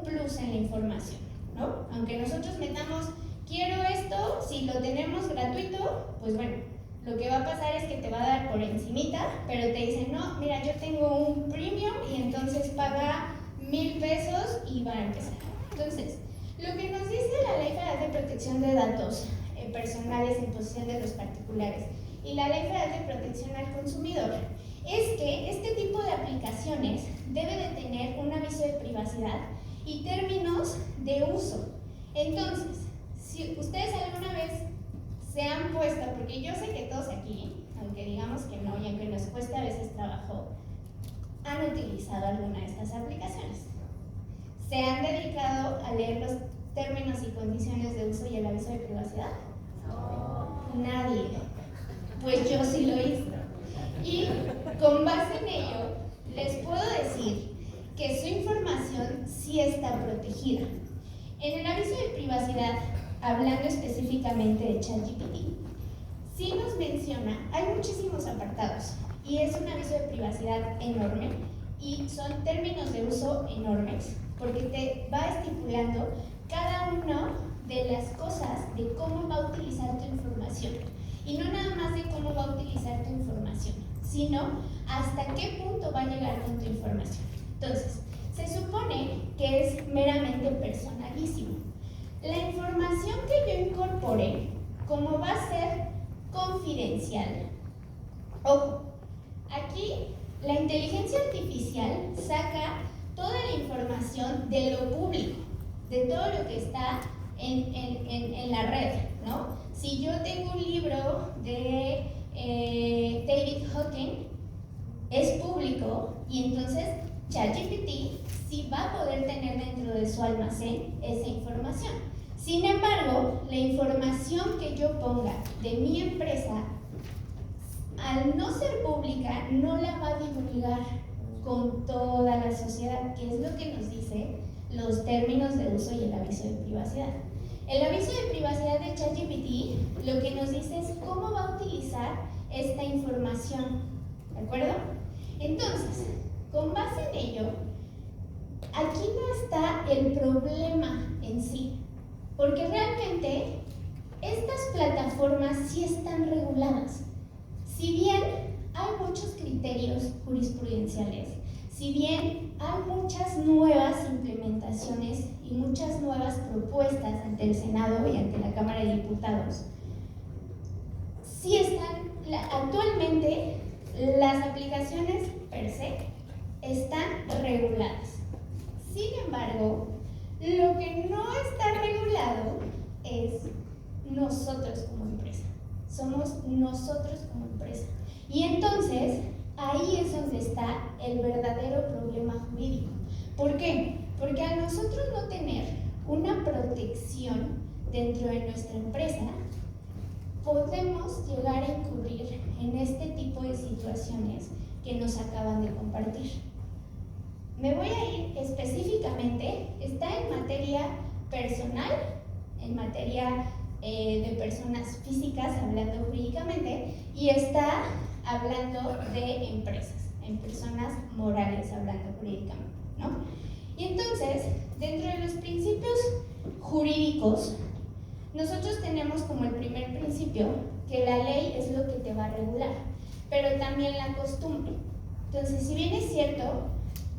plus en la información, ¿no? Aunque nosotros metamos, quiero esto, si lo tenemos gratuito, pues bueno, lo que va a pasar es que te va a dar por encimita, pero te dicen, no, mira, yo tengo un premium y entonces paga 1,000 pesos y va a empezar. Entonces, lo que nos dice la Ley Federal de Protección de Datos Personales en posesión de los particulares y la Ley Federal de Protección al Consumidor es que este tipo de aplicaciones debe de tener un aviso de privacidad y términos de uso. Entonces, si ustedes alguna vez se han puesto, porque yo sé que todos aquí, aunque digamos que no y aunque nos cueste a veces trabajo, han utilizado alguna de estas aplicaciones. ¿Se han dedicado a leer los términos y condiciones de uso y el aviso de privacidad? No. Nadie. Pues yo sí lo hice. Y con base en ello, les puedo decir que su información sí está protegida. En el aviso de privacidad, hablando específicamente de ChatGPT, sí nos menciona, hay muchísimos apartados y es un aviso de privacidad enorme y son términos de uso enormes porque te va estipulando cada una de las cosas de cómo va a utilizar tu información. Y no nada más de cómo va a utilizar tu información, sino hasta qué punto va a llegar con tu información. Entonces, se supone que es meramente personalísimo. La información que yo incorpore, como va a ser confidencial, ojo, aquí la inteligencia artificial saca toda la información de lo público, de todo lo que está en la red, ¿no? Si yo tengo un libro de David Hawking, es público y entonces ChatGPT sí va a poder tener dentro de su almacén esa información. Sin embargo, la información que yo ponga de mi empresa, al no ser pública, no la va a divulgar con toda la sociedad, que es lo que nos dice los términos de uso y el aviso de privacidad. El aviso de privacidad de ChatGPT lo que nos dice es cómo va a utilizar esta información, ¿de acuerdo? Entonces, con base en ello, aquí no está el problema en sí, porque realmente estas plataformas sí están reguladas. Si bien hay muchos criterios jurisprudenciales, si bien hay muchas nuevas implementaciones y muchas nuevas propuestas ante el Senado y ante la Cámara de Diputados, sí están, actualmente las aplicaciones per se están reguladas. Sin embargo, lo que no está regulado es nosotros como empresa. Somos nosotros como empresa. Y entonces, ahí es donde está el verdadero problema jurídico. ¿Por qué? Porque a nosotros no tener una protección dentro de nuestra empresa, podemos llegar a incurrir en este tipo de situaciones que nos acaban de compartir. Me voy a ir específicamente, está en materia personal, en materia de personas físicas, hablando jurídicamente, y está hablando de empresas, en personas morales, hablando jurídicamente, ¿no? Y entonces, dentro de los principios jurídicos, nosotros tenemos como el primer principio que la ley es lo que te va a regular, pero también la costumbre. Entonces, si bien es cierto,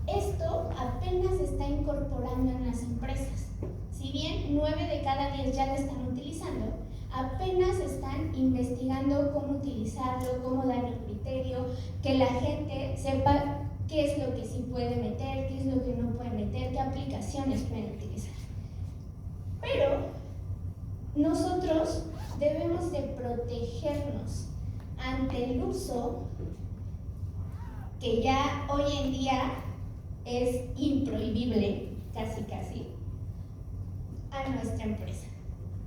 esto apenas se está incorporando en las empresas. Si bien 9 de cada 10 ya lo están utilizando, apenas están investigando cómo utilizarlo, cómo dar el criterio, que la gente sepa qué es lo que sí puede meter, qué es lo que no puede meter, qué aplicaciones pueden utilizar. Pero nosotros debemos de protegernos ante el uso que ya hoy en día es improhibible, casi, a nuestra empresa.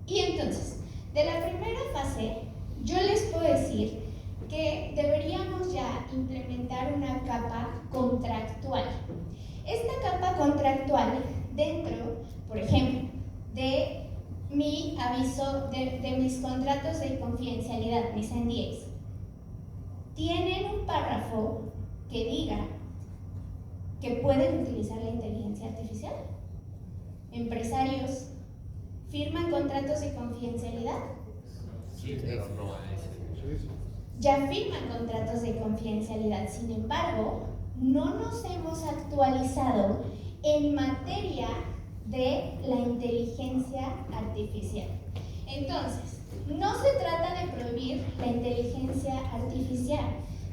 Y entonces, de la primera fase, yo les puedo decir que deberíamos ya implementar una capa contractual. Esta capa contractual dentro, por ejemplo, de mi aviso, de mis contratos de confidencialidad, mis NDAs, tienen un párrafo que diga que pueden utilizar la inteligencia artificial. Empresarios firman contratos de confidencialidad. Sí, pero no Ya firman contratos de confidencialidad, sin embargo, no nos hemos actualizado en materia de la inteligencia artificial. Entonces, no se trata de prohibir la inteligencia artificial,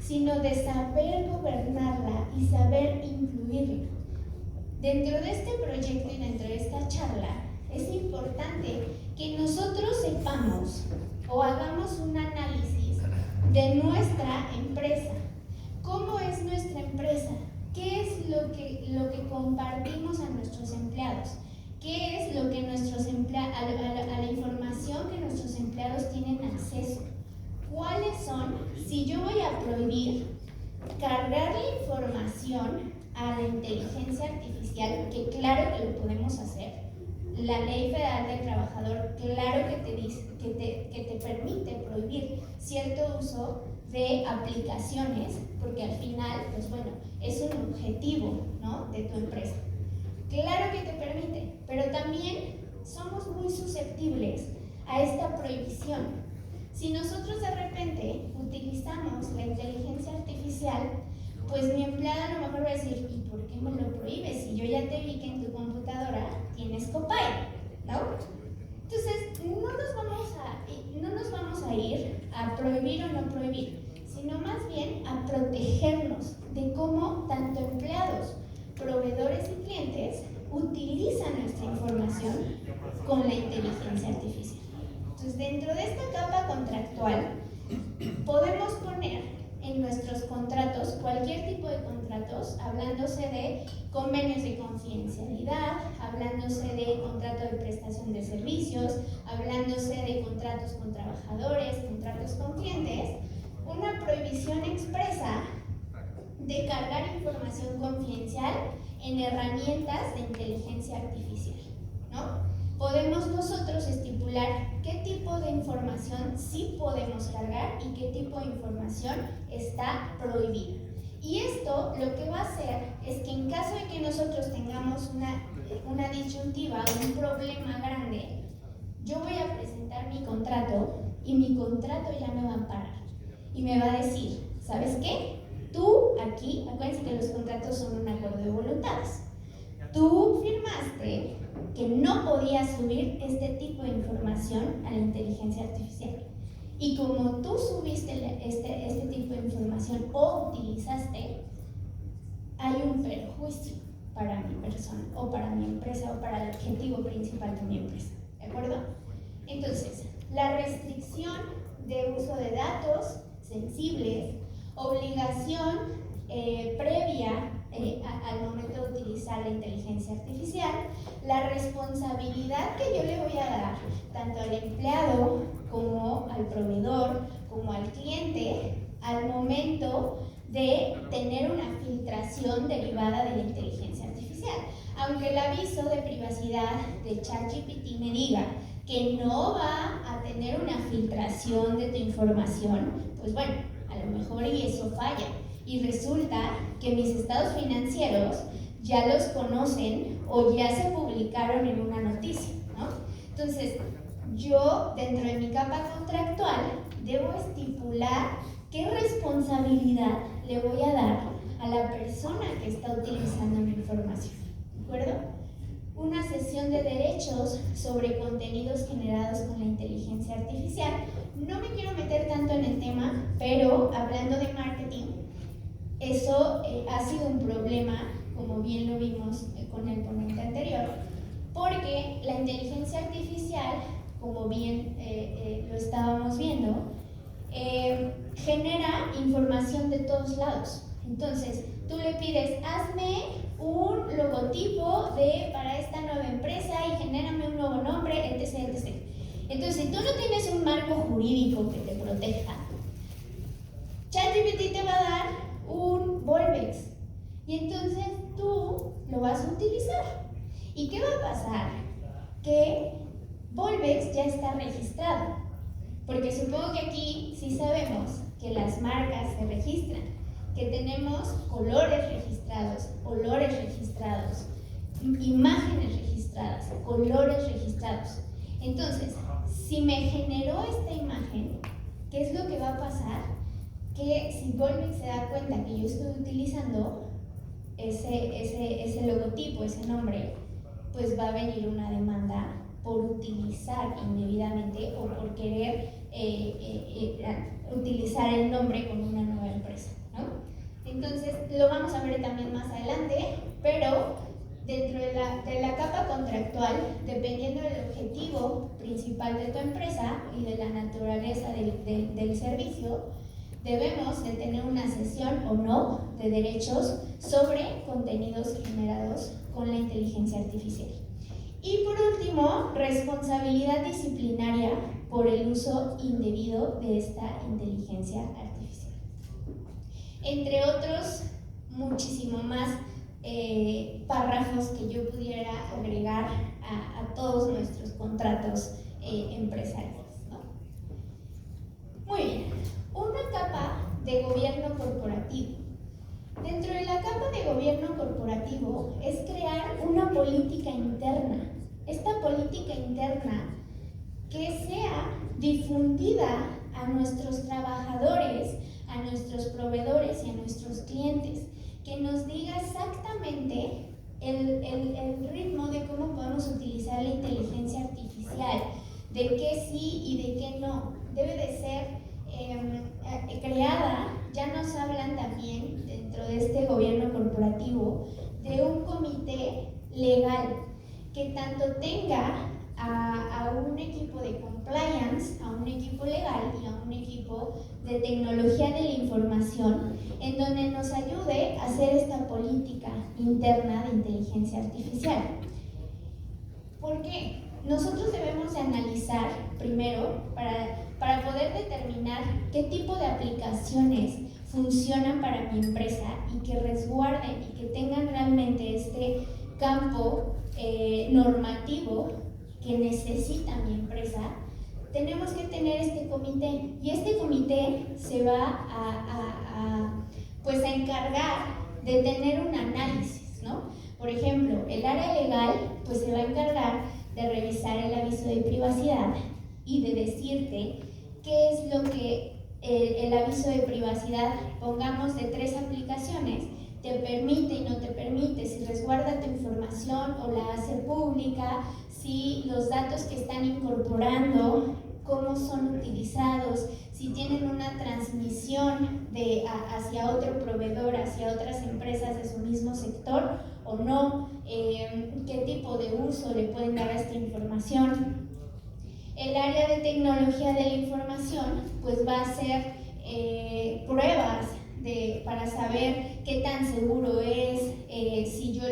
sino de saber gobernarla y saber incluirla. Dentro de este proyecto y dentro de esta charla, es importante que nosotros sepamos o hagamos un análisis de nuestra empresa. ¿Cómo es nuestra empresa? ¿Qué es lo que compartimos a nuestros empleados? ¿Qué es lo que nuestros empleados, a la información que nuestros empleados tienen acceso? ¿Cuáles son? Si yo voy a prohibir cargar la información a la inteligencia artificial, que claro que lo podemos hacer, la Ley Federal del Trabajador claro que te dice, que te permite prohibir cierto uso de aplicaciones, porque al final, pues bueno, es un objetivo, ¿no?, de tu empresa. Claro que te permite, pero también somos muy susceptibles a esta prohibición. Si nosotros de repente utilizamos la inteligencia artificial, pues mi empleado a lo mejor va a decir, ¿y por qué me lo prohíbes? Si yo ya te vi que en tu computadora tienes Copilot, ¿no? Entonces, no nos vamos a ir a prohibir o no prohibir, sino más bien a protegernos de cómo tanto empleados, proveedores y clientes utilizan nuestra información con la inteligencia artificial. Entonces, dentro de esta capa contractual, podemos poner en nuestros contratos, cualquier tipo de contratos, hablándose de convenios de confidencialidad, hablándose de contrato de prestación de servicios, hablándose de contratos con trabajadores, contratos con clientes, una prohibición expresa de cargar información confidencial en herramientas de inteligencia artificial, ¿no? Podemos nosotros estipular qué tipo de información sí podemos cargar y qué tipo de información está prohibida. Y esto lo que va a hacer es que en caso de que nosotros tengamos una disyuntiva, un problema grande, yo voy a presentar mi contrato y mi contrato ya me va a amparar y me va a decir, ¿sabes qué? Tú aquí, acuérdense que los contratos son un acuerdo de voluntades, tú firmaste que no podías subir este tipo de información a la inteligencia artificial. Y como tú subiste este tipo de información o utilizaste, hay un perjuicio para mi persona o para mi empresa o para el objetivo principal de mi empresa. ¿De acuerdo? Entonces, la restricción de uso de datos sensibles, obligación previa al momento de utilizar la inteligencia artificial, la responsabilidad que yo le voy a dar tanto al empleado como al proveedor como al cliente al momento de tener una filtración derivada de la inteligencia artificial. Aunque el aviso de privacidad de ChatGPT me diga que no va a tener una filtración de tu información, pues bueno, a lo mejor y eso falla. Y resulta que mis estados financieros ya los conocen o ya se publicaron en una noticia, ¿no? Entonces, yo dentro de mi capa contractual debo estipular qué responsabilidad le voy a dar a la persona que está utilizando mi información, ¿de acuerdo? Una cesión de derechos sobre contenidos generados con la inteligencia artificial. No me quiero meter tanto en el tema, pero hablando de marketing, eso ha sido un problema, como bien lo vimos con el ponente anterior, porque la inteligencia artificial como bien lo estábamos viendo, genera información de todos lados. Entonces, tú le pides, hazme un logotipo para esta nueva empresa y genérame un nuevo nombre, etc, etc. Entonces, si tú no tienes un marco jurídico que te proteja, ChatGPT te va a dar un Volvex y entonces tú lo vas a utilizar. ¿Y qué va a pasar? Que Volvex ya está registrado, porque supongo que aquí sí sabemos que las marcas se registran, que tenemos colores registrados, olores registrados, imágenes registradas, colores registrados. Entonces, si me generó esta imagen, ¿qué es lo que va a pasar? Que si Volvex se da cuenta que yo estoy utilizando ese logotipo, ese nombre, pues va a venir una demanda por utilizar indebidamente o por querer utilizar el nombre con una nueva empresa, ¿no? Entonces, lo vamos a ver también más adelante, pero dentro de la capa contractual, dependiendo del objetivo principal de tu empresa y de la naturaleza del servicio, debemos de tener una cesión o no de derechos sobre contenidos generados con la inteligencia artificial. Y por último, responsabilidad disciplinaria por el uso indebido de esta inteligencia artificial. Entre otros, muchísimo más párrafos que yo pudiera agregar a todos nuestros contratos empresariales, ¿no? Muy bien, una capa de gobierno corporativo. Dentro de la capa de gobierno corporativo es crear una política interna. Esta política interna que sea difundida a nuestros trabajadores, a nuestros proveedores y a nuestros clientes, que nos diga exactamente el ritmo de cómo podemos utilizar la inteligencia artificial, de qué sí y de qué no. Debe de ser creada. Ya nos hablan también dentro de este gobierno corporativo de un comité legal que tanto tenga a un equipo de compliance, a un equipo legal y a un equipo de tecnología de la información, en donde nos ayude a hacer esta política interna de inteligencia artificial. ¿Por qué? Nosotros debemos de analizar primero para poder determinar qué tipo de aplicaciones funcionan para mi empresa y que resguarden y que tengan realmente este campo normativo que necesita mi empresa. Tenemos que tener este comité y este comité se va pues a encargar de tener un análisis, ¿no? Por ejemplo, el área legal pues se va a encargar de revisar el aviso de privacidad y de decirte qué es lo que el aviso de privacidad, pongamos de 3 aplicaciones, te permite y no te permite, si resguarda tu información o la hace pública, si los datos que están incorporando, cómo son utilizados, si tienen una transmisión hacia otro proveedor, hacia otras empresas de su mismo sector o no, qué tipo de uso le pueden dar a esta información. El área de tecnología de la información pues va a hacer pruebas para saber qué tan seguro es, si yo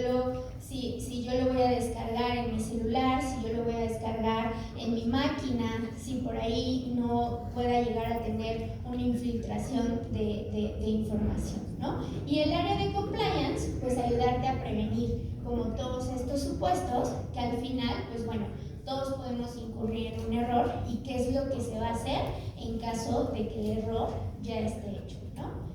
lo voy a descargar en mi celular, si yo lo voy a descargar en mi máquina, si por ahí no pueda llegar a tener una infiltración de información, ¿no? Y el área de compliance, pues ayudarte a prevenir como todos estos supuestos que al final, pues bueno, todos podemos incurrir en un error y qué es lo que se va a hacer en caso de que el error ya esté hecho, ¿no?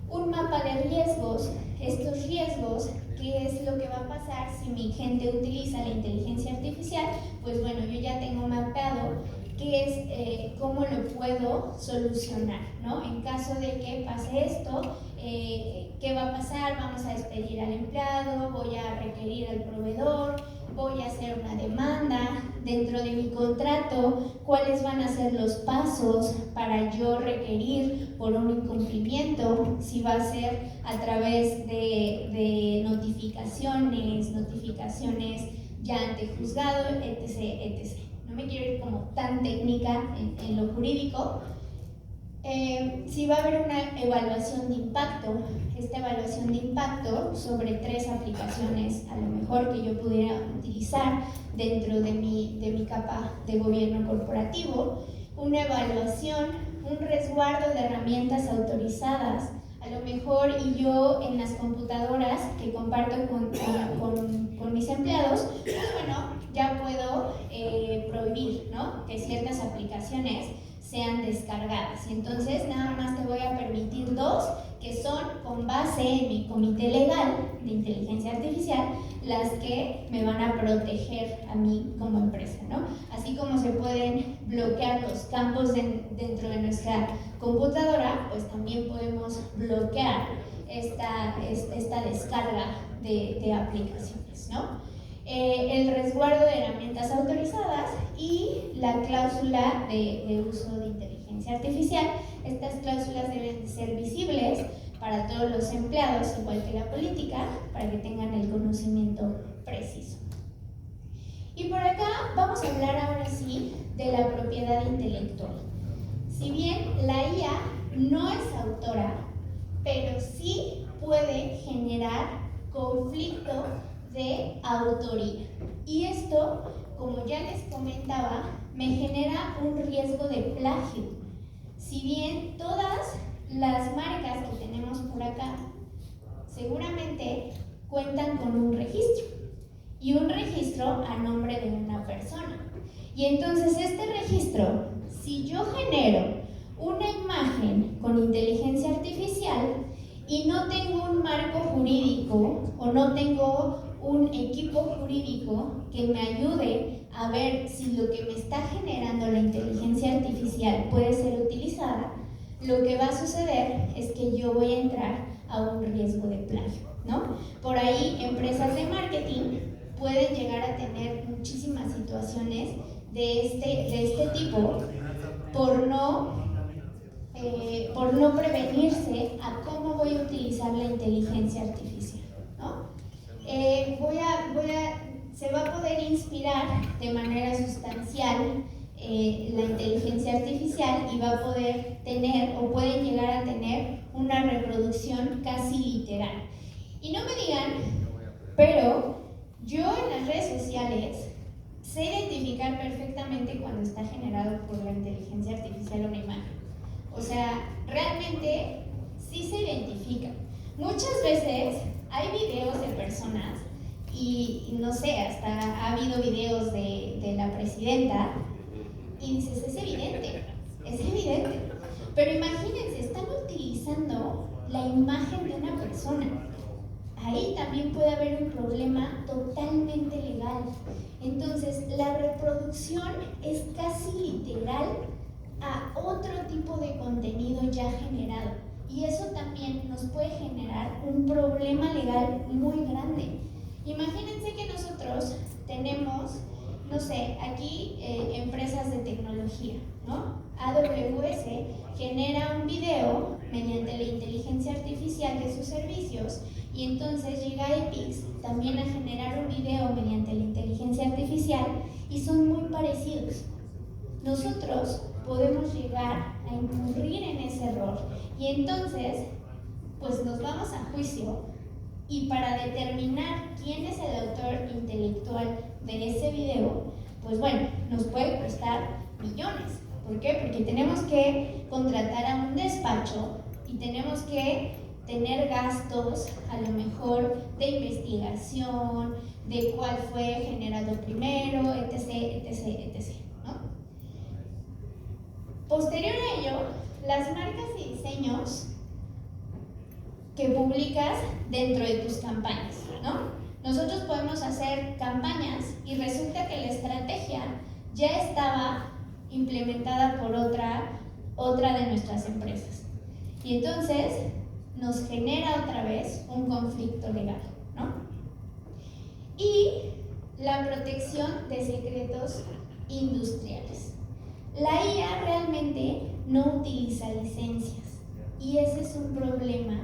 Un mapa de riesgos, estos riesgos, qué es lo que va a pasar si mi gente utiliza la inteligencia artificial, pues bueno, yo ya tengo mapeado qué es, cómo lo puedo solucionar, ¿no? En caso de que pase esto, ¿qué va a pasar? Vamos a despedir al empleado, voy a requerir al proveedor, voy a hacer una demanda dentro de mi contrato, cuáles van a ser los pasos para yo requerir por un incumplimiento, si va a ser a través de notificaciones ya ante juzgado, etc., etc., no me quiero ir como tan técnica en lo jurídico, si va a haber una evaluación de impacto, esta evaluación de impacto sobre 3 aplicaciones a lo mejor que yo pudiera utilizar dentro de mi capa de gobierno corporativo, una evaluación, un resguardo de herramientas autorizadas, a lo mejor y yo en las computadoras que comparto con mis empleados, pues bueno, ya puedo prohibir, ¿no?, que ciertas aplicaciones sean descargadas. Entonces nada más te voy a permitir 2 que son con base en mi comité legal de inteligencia artificial, las que me van a proteger a mí como empresa, ¿no? Así como se pueden bloquear los campos dentro de nuestra computadora, pues también podemos bloquear esta descarga de aplicaciones, ¿no? El resguardo de herramientas autorizadas y la cláusula de uso de inteligencia artificial. Estas cláusulas deben ser visibles para todos los empleados, igual que la política, para que tengan el conocimiento preciso. Y por acá vamos a hablar ahora sí de la propiedad intelectual. Si bien la IA no es autora, pero sí puede generar conflicto de autoría. Y esto, como ya les comentaba, me genera un riesgo de plagio. Si bien todas las marcas que tenemos por acá seguramente cuentan con un registro, y un registro a nombre de una persona. Y entonces este registro, si yo genero una imagen con inteligencia artificial y no tengo un marco jurídico o no tengo un equipo jurídico que me ayude a ver si lo que me está generando la inteligencia artificial puede ser utilizada, lo que va a suceder es que yo voy a entrar a un riesgo de plagio, ¿no? Por ahí empresas de marketing pueden llegar a tener muchísimas situaciones de este tipo por no prevenirse a cómo voy a utilizar la inteligencia artificial, ¿no? Se va a poder inspirar de manera sustancial la inteligencia artificial y va a poder tener o pueden llegar a tener una reproducción casi literal. Y no me digan, pero yo en las redes sociales sé identificar perfectamente cuando está generado por la inteligencia artificial una imagen. O sea, realmente sí se identifica. Muchas veces hay videos de personas y no sé, hasta ha habido videos de la presidenta y dices, es evidente. Pero imagínense, están utilizando la imagen de una persona. Ahí también puede haber un problema totalmente legal. Entonces, la reproducción es casi literal a otro tipo de contenido ya generado. Y eso también nos puede generar un problema legal muy grande. Imagínense que nosotros tenemos, no sé, aquí empresas de tecnología, ¿no? AWS genera un video mediante la inteligencia artificial de sus servicios y entonces llega Epix también a generar un video mediante la inteligencia artificial y son muy parecidos. Nosotros podemos llegar a incurrir en ese error y entonces pues nos vamos a juicio y para determinar quién es el autor intelectual de ese video, pues bueno, nos puede costar millones. ¿Por qué? Porque tenemos que contratar a un despacho y tenemos que tener gastos a lo mejor de investigación, de cuál fue generado primero, etc, ¿no? Posterior a ello, las marcas y diseños que publicas dentro de tus campañas, ¿no? Nosotros podemos hacer campañas y resulta que la estrategia ya estaba implementada por otra de nuestras empresas. Y entonces nos genera otra vez un conflicto legal, ¿no? Y la protección de secretos industriales. La IA realmente no utiliza licencias y ese es un problema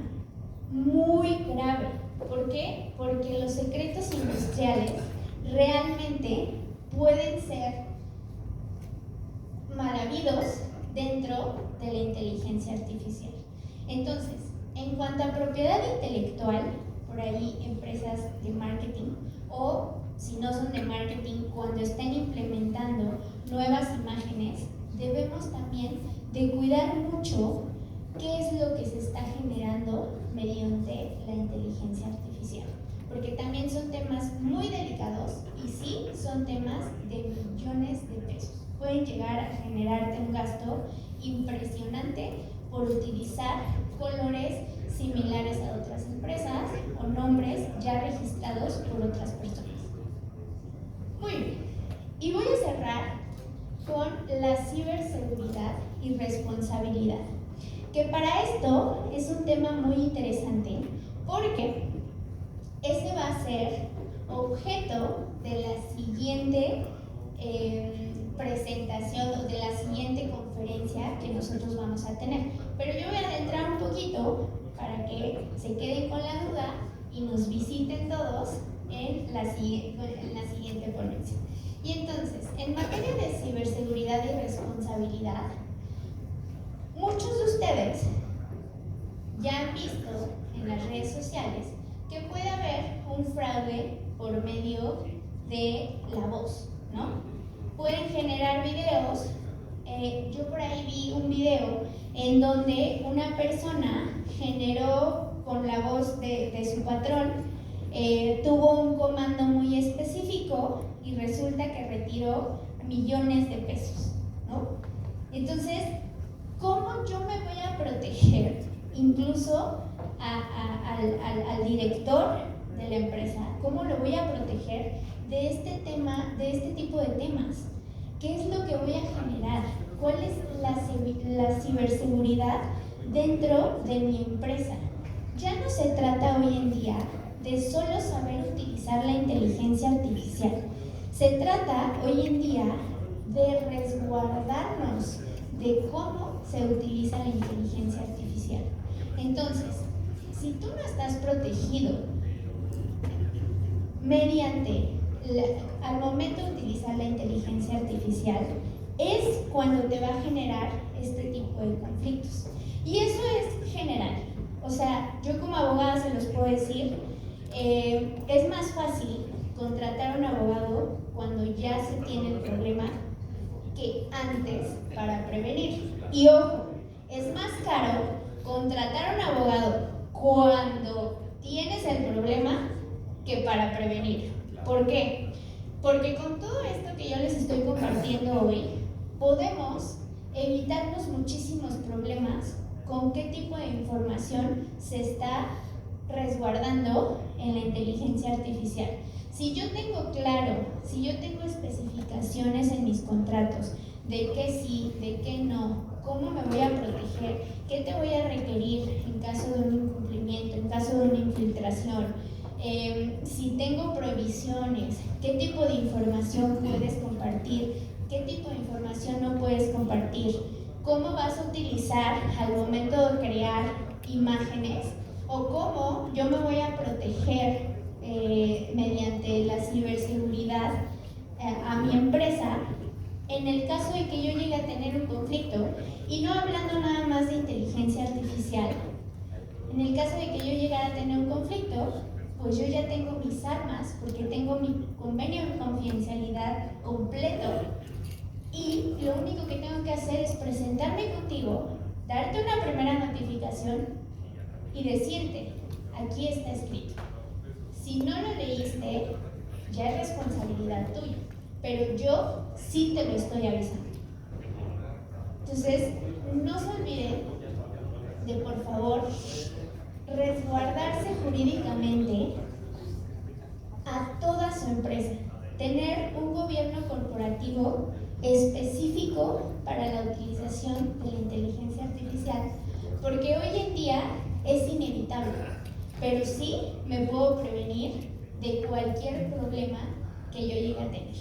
muy grave. ¿Por qué? Porque los secretos industriales realmente pueden ser válidos dentro de la inteligencia artificial. Entonces, en cuanto a propiedad intelectual, por ahí empresas de marketing o si no son de marketing, cuando estén implementando nuevas imágenes, debemos también de cuidar mucho qué es lo que se está generando mediante la inteligencia artificial, porque también son temas muy delicados y sí son temas de millones de pesos. Pueden llegar a generarte un gasto impresionante por utilizar colores similares a otras empresas o nombres ya registrados por otras personas. Muy bien, y voy a cerrar con la ciberseguridad y responsabilidad, que para esto es un tema muy interesante porque ese va a ser objeto de la siguiente presentación o de la siguiente conferencia que nosotros vamos a tener. Pero yo voy a adentrar un poquito para que se queden con la duda y nos visiten todos en la siguiente ponencia. Y entonces, en materia de ciberseguridad y responsabilidad, muchos de ustedes ya han visto en las redes sociales que puede haber un fraude por medio de la voz, ¿no? Pueden generar videos. Yo por ahí vi un video en donde una persona generó con la voz de su patrón, tuvo un comando muy específico y resulta que retiró millones de pesos, ¿no? Entonces, ¿cómo yo me voy a proteger? Incluso al director de la empresa, ¿cómo lo voy a proteger de este tema, de este tipo de temas? ¿Qué es lo que voy a generar? ¿Cuál es la ciberseguridad dentro de mi empresa? Ya no se trata hoy en día de solo saber utilizar la inteligencia artificial. Se trata hoy en día de resguardarnos de cómo se utiliza la inteligencia artificial. Entonces, si tú no estás protegido al momento de utilizar la inteligencia artificial, es cuando te va a generar este tipo de conflictos. Y eso es general. O sea, yo como abogada se los puedo decir, es más fácil contratar a un abogado cuando ya se tiene el problema que antes para prevenir. Y ojo, es más caro contratar a un abogado cuando tienes el problema que para prevenir. ¿Por qué? Porque con todo esto que yo les estoy compartiendo hoy, podemos evitarnos muchísimos problemas con qué tipo de información se está resguardando en la inteligencia artificial. Si yo tengo claro, si yo tengo especificaciones en mis contratos de qué sí, de qué no, cómo me voy a proteger, qué te voy a requerir en caso de un incumplimiento, en caso de una infiltración, si tengo prohibiciones, qué tipo de información puedes compartir, qué tipo de información no puedes compartir, cómo vas a utilizar al momento de crear imágenes o cómo yo me voy a proteger mediante la ciberseguridad a mi empresa en el caso de que yo llegue a tener un conflicto, y no hablando nada más de inteligencia artificial. En el caso de que yo llegara a tener un conflicto, pues yo ya tengo mis armas porque tengo mi convenio de confidencialidad completo y lo único que tengo que hacer es presentarme contigo, darte una primera notificación y decirte, aquí está escrito. Si no lo leíste, ya es responsabilidad tuya, pero yo sí te lo estoy avisando. Entonces, no se olviden de, por favor, resguardarse jurídicamente a toda su empresa, tener un gobierno corporativo específico para la utilización de la inteligencia artificial, porque hoy en día es inevitable, pero sí me puedo prevenir de cualquier problema que yo llegue a tener.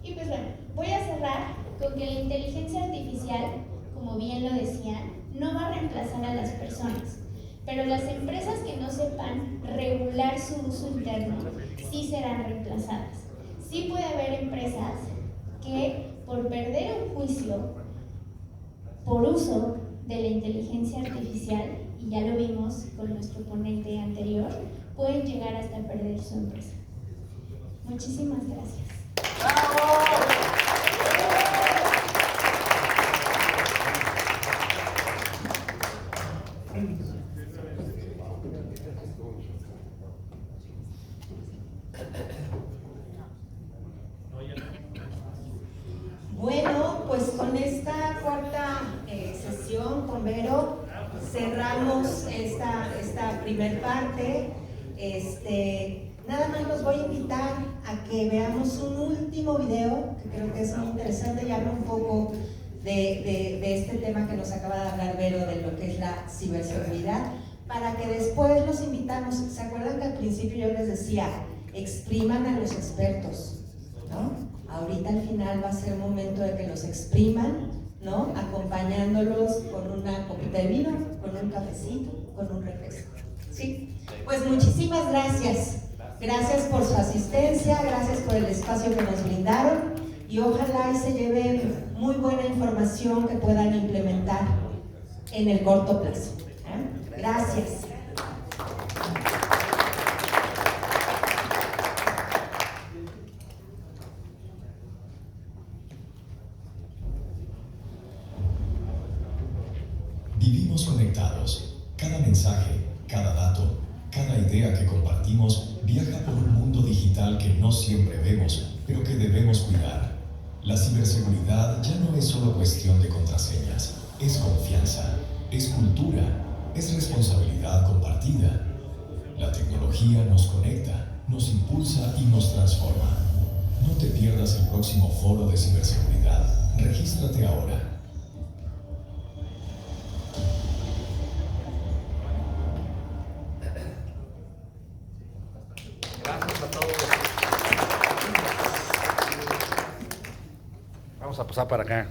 Y pues bueno, voy a cerrar con que la inteligencia artificial, como bien lo decían, no va a reemplazar a las personas, pero las empresas que no sepan regular su uso interno sí serán reemplazadas. Sí puede haber empresas que por perder un juicio por uso de la inteligencia artificial, y ya lo vimos con nuestro ponente anterior, pueden llegar hasta perder su empresa. Muchísimas gracias. Bueno, pues con esta cuarta sesión con Vero cerramos esta primer parte. Nada más los voy a invitar a que veamos un último video que creo que es muy interesante y habla un poco de este tema que nos acaba de hablar Vero, de lo que es la ciberseguridad, para que después los invitamos. ¿Se acuerdan que al principio yo les decía, expriman a los expertos, ¿no? Ahorita al final va a ser momento de que los expriman, ¿no? Acompañándolos con una copita de vino, con un cafecito, con un refresco. ¿Sí? Pues muchísimas gracias. Gracias por su asistencia, gracias por el espacio que nos brindaron y ojalá y se lleven muy buena información que puedan implementar en el corto plazo. Gracias. Vivimos conectados. Cada mensaje, cada dato, cada idea que compartimos viaja por un mundo digital que no siempre vemos, pero que debemos cuidar. La ciberseguridad ya no es solo cuestión de contraseñas, es confianza, es cultura, es responsabilidad compartida. La tecnología nos conecta, nos impulsa y nos transforma. No te pierdas el próximo foro de ciberseguridad. Regístrate ahora. Gracias a todos. Vamos a pasar para acá.